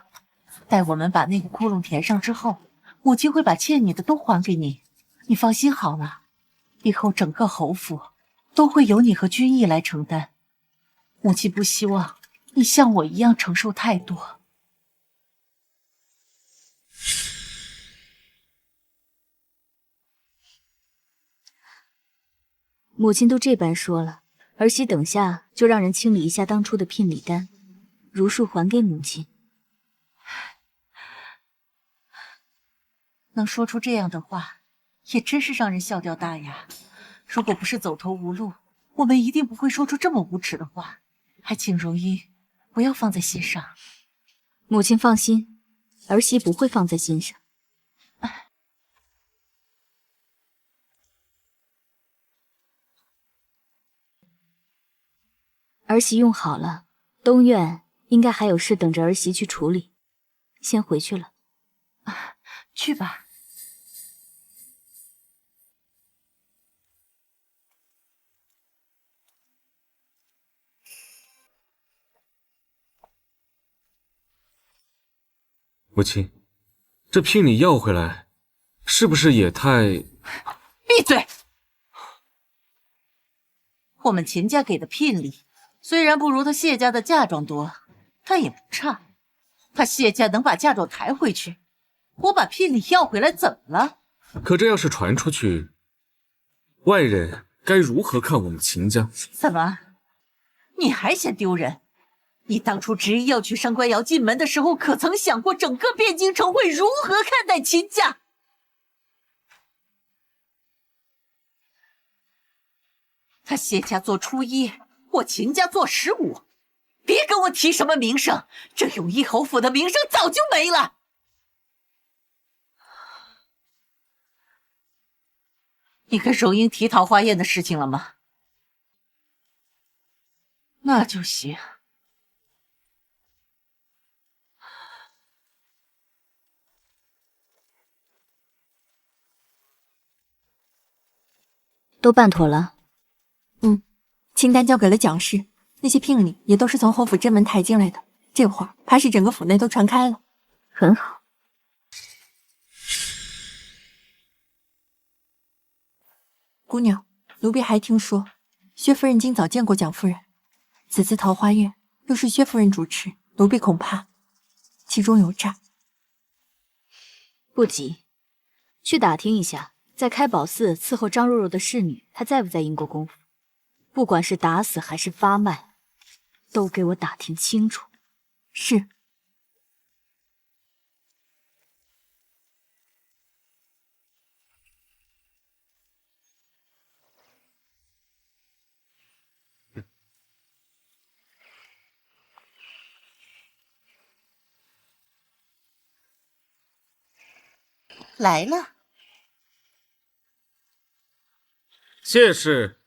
待我们把那个窟窿填上之后，母亲会把欠你的都还给你。你放心好了，以后整个侯府都会由你和君逸来承担。母亲不希望你像我一样承受太多。母亲都这般说了，儿媳等下就让人清理一下当初的聘礼单，如数还给母亲。能说出这样的话，也真是让人笑掉大牙。如果不是走投无路，我们一定不会说出这么无耻的话。还请荣英不要放在心上。母亲放心，儿媳不会放在心上。儿媳用好了，东院应该还有事等着儿媳去处理，先回去了。去吧。母亲，这聘礼要回来，是不是也太……闭嘴！我们秦家给的聘礼，虽然不如他谢家的嫁妆多，但也不差。他谢家能把嫁妆抬回去，我把聘礼要回来，怎么了？可这要是传出去，外人该如何看我们秦家？怎么，你还嫌丢人？你当初执意要娶上官瑶进门的时候，可曾想过整个汴京城会如何看待秦家？他谢家做初1，我秦家做15，别跟我提什么名声，这永义侯府的名声早就没了。你跟荣英提桃花宴的事情了吗？那就行。都办妥了。清单交给了蒋氏，那些聘礼也都是从侯府正门抬进来的，这会儿怕是整个府内都传开了。很好。姑娘，奴婢还听说，薛夫人今早见过蒋夫人，此次桃花宴又是薛夫人主持，奴婢恐怕其中有诈。不急，去打听一下，在开宝寺伺候张若若的侍女，她在不在英国公府？不管是打死还是发卖，都给我打听清楚。是。来了。谢氏。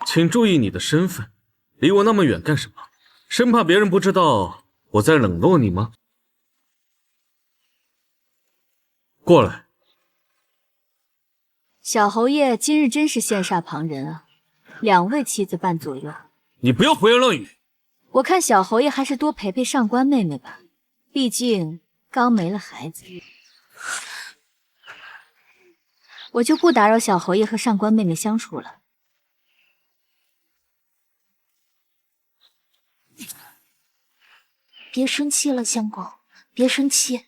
请注意你的身份，离我那么远干什么？生怕别人不知道我在冷落你吗？过来。小侯爷今日真是羡煞旁人啊，2位妻子半左右。你不要胡言乱语。我看小侯爷还是多陪陪上官妹妹吧，毕竟刚没了孩子。我就不打扰小侯爷和上官妹妹相处了。别生气了，相公，别生气。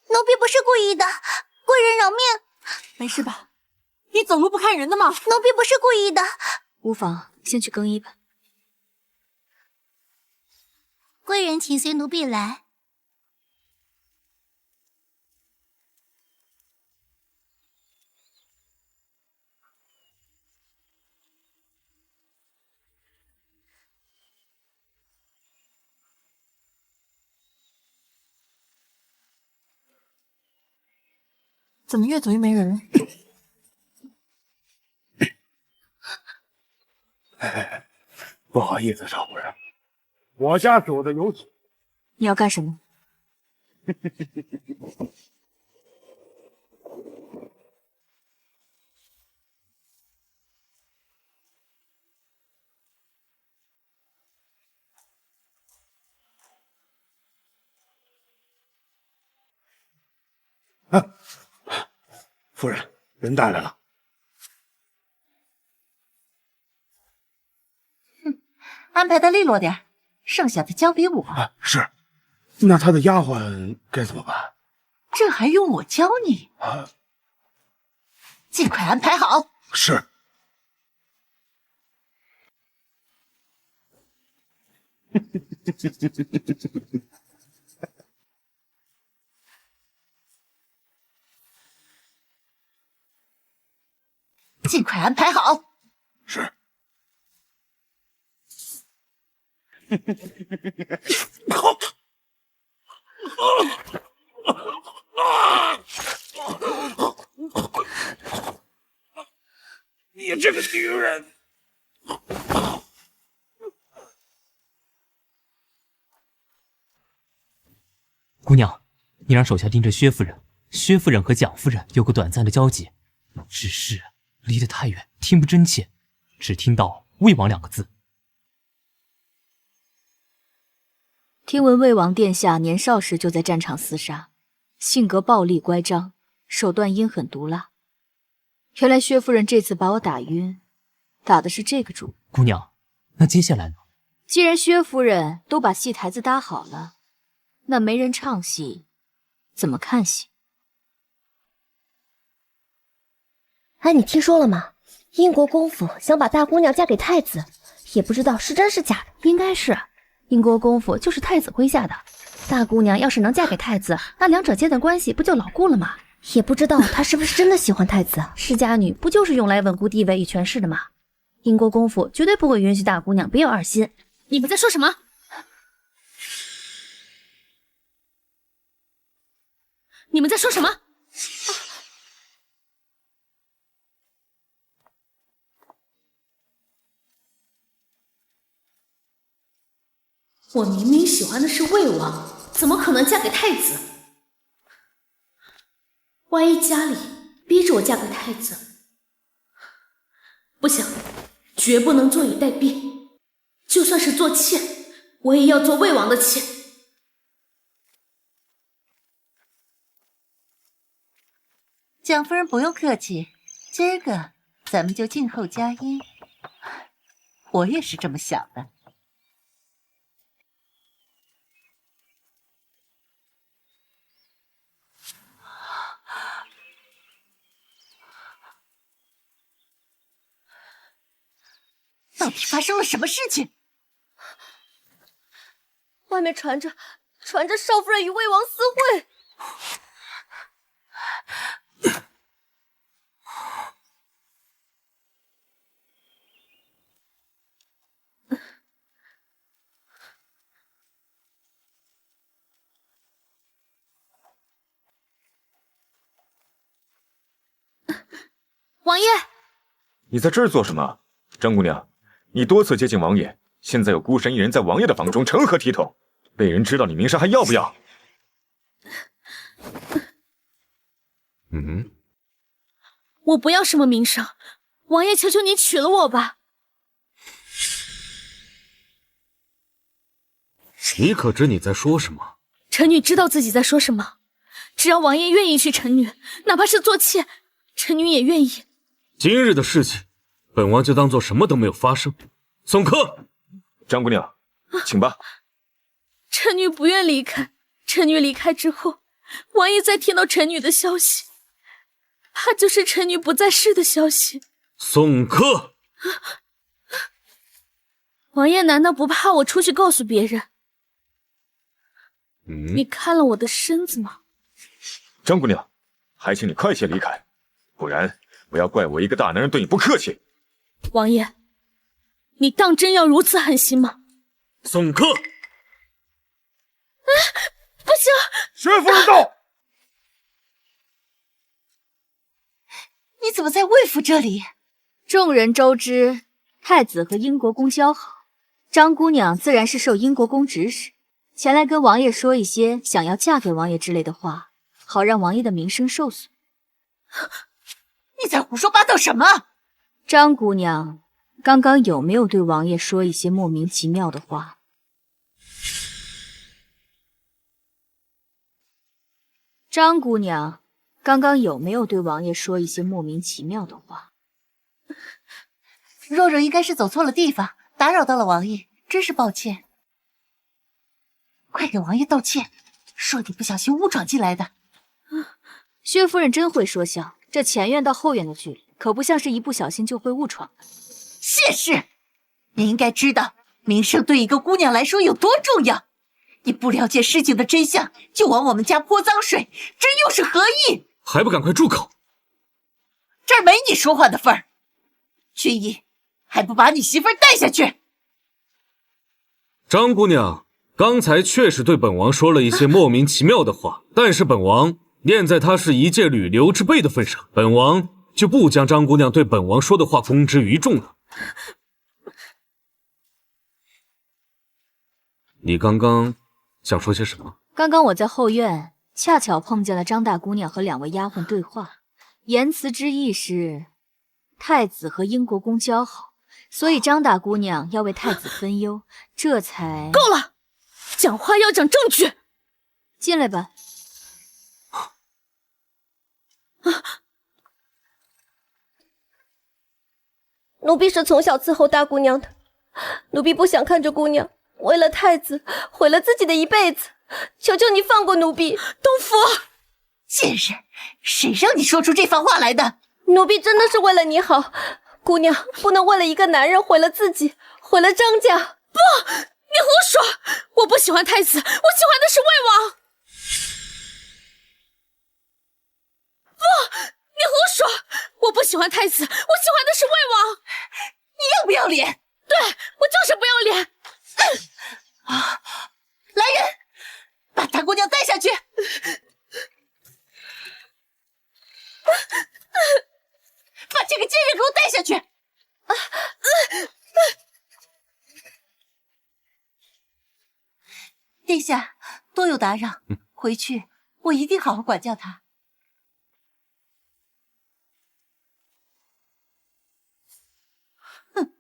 奴婢不是故意的，贵人饶命。没事吧？你走路不看人的吗？奴婢不是故意的。无妨，先去更衣吧。贵人请随奴婢来。怎么越走越没人了？不好意思，少夫人，我家走的有阻。你要干什么？夫人，人带来了。安排的利落点，剩下的交给我。是，那他的丫鬟该怎么办？这还用我教你？尽快安排好。是。尽快安排好。是。你这个女人！姑娘，你让手下盯着薛夫人。薛夫人和蒋夫人有个短暂的交集，只是离得太远，听不真切，只听到“魏王”2个字。听闻魏王殿下年少时就在战场厮杀，性格暴戾乖张，手段阴狠毒辣。原来薛夫人这次把我打晕，打的是这个主。姑娘，那接下来呢？既然薛夫人都把戏台子搭好了，那没人唱戏，怎么看戏？哎，你听说了吗？英国公府想把大姑娘嫁给太子，也不知道是真是假的。应该是，英国公府就是太子麾下的。大姑娘要是能嫁给太子，那两者间的关系不就牢固了吗？也不知道她是不是真的喜欢太子。世家女不就是用来稳固地位与权势的吗？英国公府绝对不会允许大姑娘别有二心。你们在说什么？你们在说什么？我明明喜欢的是魏王，怎么可能嫁给太子？万一家里逼着我嫁给太子，不行，绝不能坐以待毙。就算是做妾，我也要做魏王的妾。蒋夫人不用客气，今儿个咱们就静候佳音。我也是这么想的。到底发生了什么事情？外面传着少夫人与魏王私会。王爷，你在这儿做什么？张姑娘，你多次接近王爷，现在有孤身一人在王爷的房中，成何体统？被人知道你名声还要不要？我不要什么名声，王爷，求求你娶了我吧。你可知你在说什么？臣女知道自己在说什么，只要王爷愿意娶臣女，哪怕是做妾，臣女也愿意。今日的事情，本王就当做什么都没有发生。送客。张姑娘，请吧。臣女不愿离开，臣女离开之后，王爷再听到臣女的消息，怕就是臣女不在世的消息。送客。王爷难道不怕我出去告诉别人？你看了我的身子吗？张姑娘，还请你快些离开，不然不要怪我一个大男人对你不客气。王爷，你当真要如此狠心吗？送客。不行！薛夫人到。你怎么在魏府这里？众人周知，太子和英国公交好，张姑娘自然是受英国公指使，前来跟王爷说一些想要嫁给王爷之类的话，好让王爷的名声受损。你在胡说八道什么？张姑娘刚刚有没有对王爷说一些莫名其妙的话？张姑娘刚刚有没有对王爷说一些莫名其妙的话？若若应该是走错了地方，打扰到了王爷，真是抱歉。快给王爷道歉，说你不小心误闯进来的。薛夫人真会说笑，这前院到后院的距离，可不像是一不小心就会误闯的。谢氏，你应该知道名声对一个姑娘来说有多重要。你不了解事情的真相，就往我们家泼脏水，这又是何意？还不赶快住口！这儿没你说话的份儿。君逸，还不把你媳妇儿带下去！张姑娘刚才确实对本王说了一些莫名其妙的话，但是本王念在她是一介女流之辈的份上，本王就不将张姑娘对本王说的话公之于众了。你刚刚想说些什么？刚刚我在后院恰巧碰见了张大姑娘和两位丫鬟对话，言辞之意是太子和英国公交好，所以张大姑娘要为太子分忧，这才……够了，讲话要讲证据。进来吧。奴婢是从小伺候大姑娘的，奴婢不想看着姑娘为了太子毁了自己的一辈子，求求你放过奴婢。东府，贱人，谁让你说出这番话来的？奴婢真的是为了你好，姑娘不能为了一个男人毁了自己，毁了张家。不，你胡说！我不喜欢太子，我喜欢的是魏王。不，你胡说！我不喜欢太子，我喜欢的是魏王。你要不要脸？对，我就是不要脸。来人，把大姑娘带下去。把这个贱人给我带下去！殿下，多有打扰，回去我一定好好管教他。哼！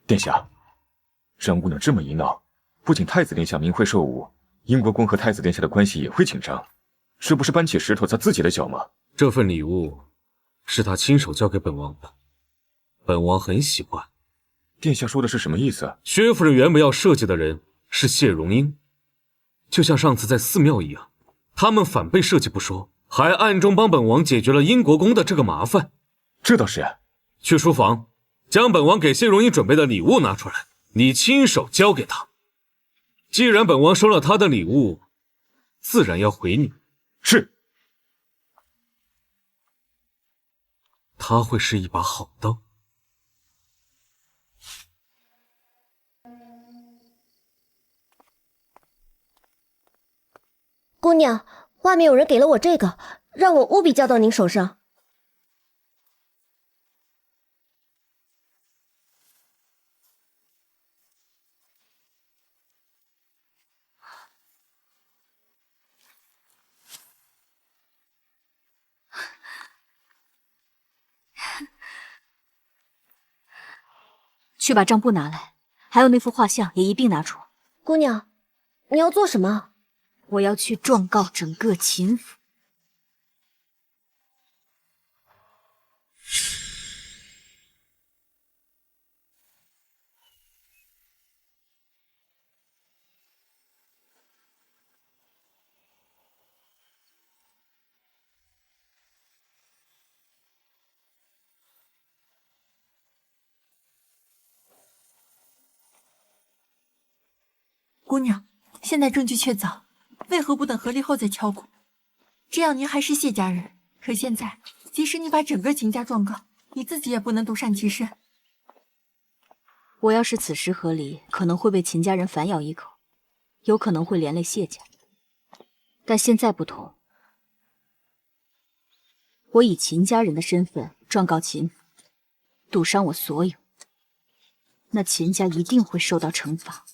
殿下，让姑娘这么一闹，不仅太子殿下明会受侮，英国公和太子殿下的关系也会紧张，这不是搬起石头砸自己的脚吗？这份礼物是他亲手交给本王的，本王很喜欢。殿下说的是什么意思？薛夫人原本要设计的人是谢荣英，就像上次在寺庙一样，他们反被设计不说，还暗中帮本王解决了英国公的这个麻烦。这倒是。去书房将本王给谢荣英准备的礼物拿出来，你亲手交给他。既然本王收了他的礼物，自然要回你。是。他会是一把好刀。姑娘，外面有人给了我这个，让我务必交到您手上。去把账簿拿来，还有那幅画像也一并拿出。姑娘，你要做什么？我要去状告整个秦府。姑娘，现在证据确凿，为何不等合力后再敲鼓？这样您还是谢家人，可现在，即使你把整个秦家状告，你自己也不能独善其身。我要是此时合离，可能会被秦家人反咬一口，有可能会连累谢家。但现在不同，我以秦家人的身份状告秦府，赌伤我所有，那秦家一定会受到惩罚。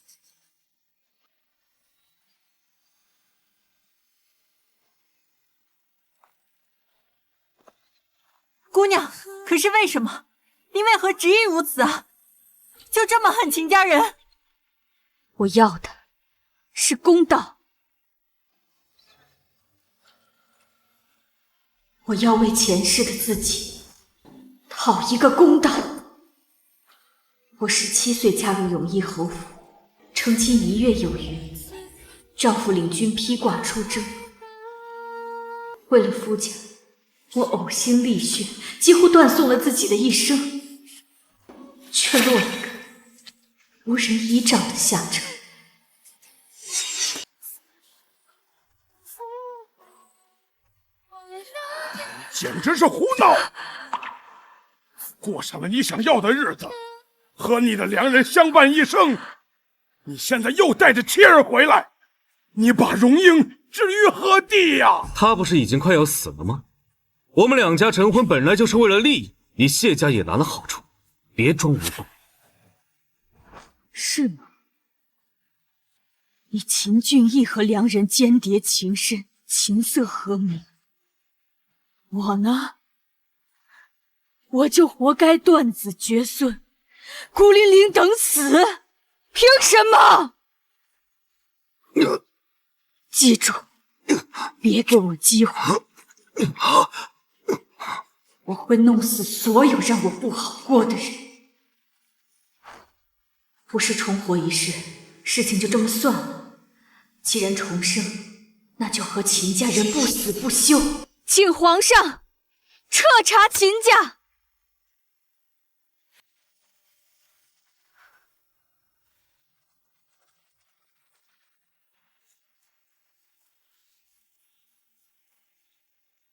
姑娘，可是为什么？您为何执意如此啊？就这么恨秦家人？我要的是公道，我要为前世的自己讨一个公道。我17岁加入永义侯府，成亲1月有余，丈夫领军披挂出征，为了夫家，我呕心沥血，几乎断送了自己的一生，却落了个无人依仗的下场。简直是胡闹！过上了你想要的日子，和你的良人相伴一生，你现在又带着妻儿回来，你把荣英置于何地呀？他不是已经快要死了吗？我们两家成婚本来就是为了利益，你谢家也拿了好处，别装无辜。是吗？你秦俊义和良人间谍情深，琴瑟和鸣。我呢，我就活该断子绝孙，孤零零等死，凭什么？记住，别给我机会，我会弄死所有让我不好过的人。不是重活一世，事情就这么算了。既然重生，那就和秦家人不死不休。请皇上彻查秦家。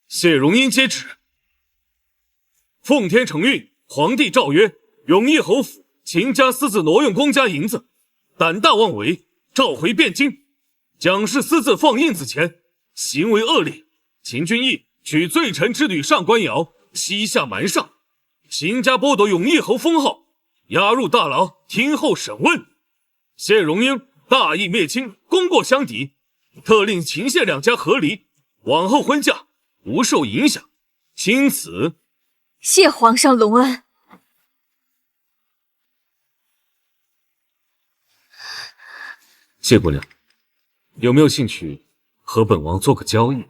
谢荣因接旨。奉天承运，皇帝诏曰：永义侯府秦家私自挪用公家银子，胆大妄为，召回汴京。蒋氏私自放印子钱，行为恶劣。秦君义取罪臣之女上官瑶，西下瞒上。秦家剥夺永义侯封号，押入大牢，听候审问。谢荣英大义灭亲，功过相抵，特令秦谢两家和离，往后婚嫁无受影响。钦此。谢皇上隆恩。谢姑娘，有没有兴趣和本王做个交易？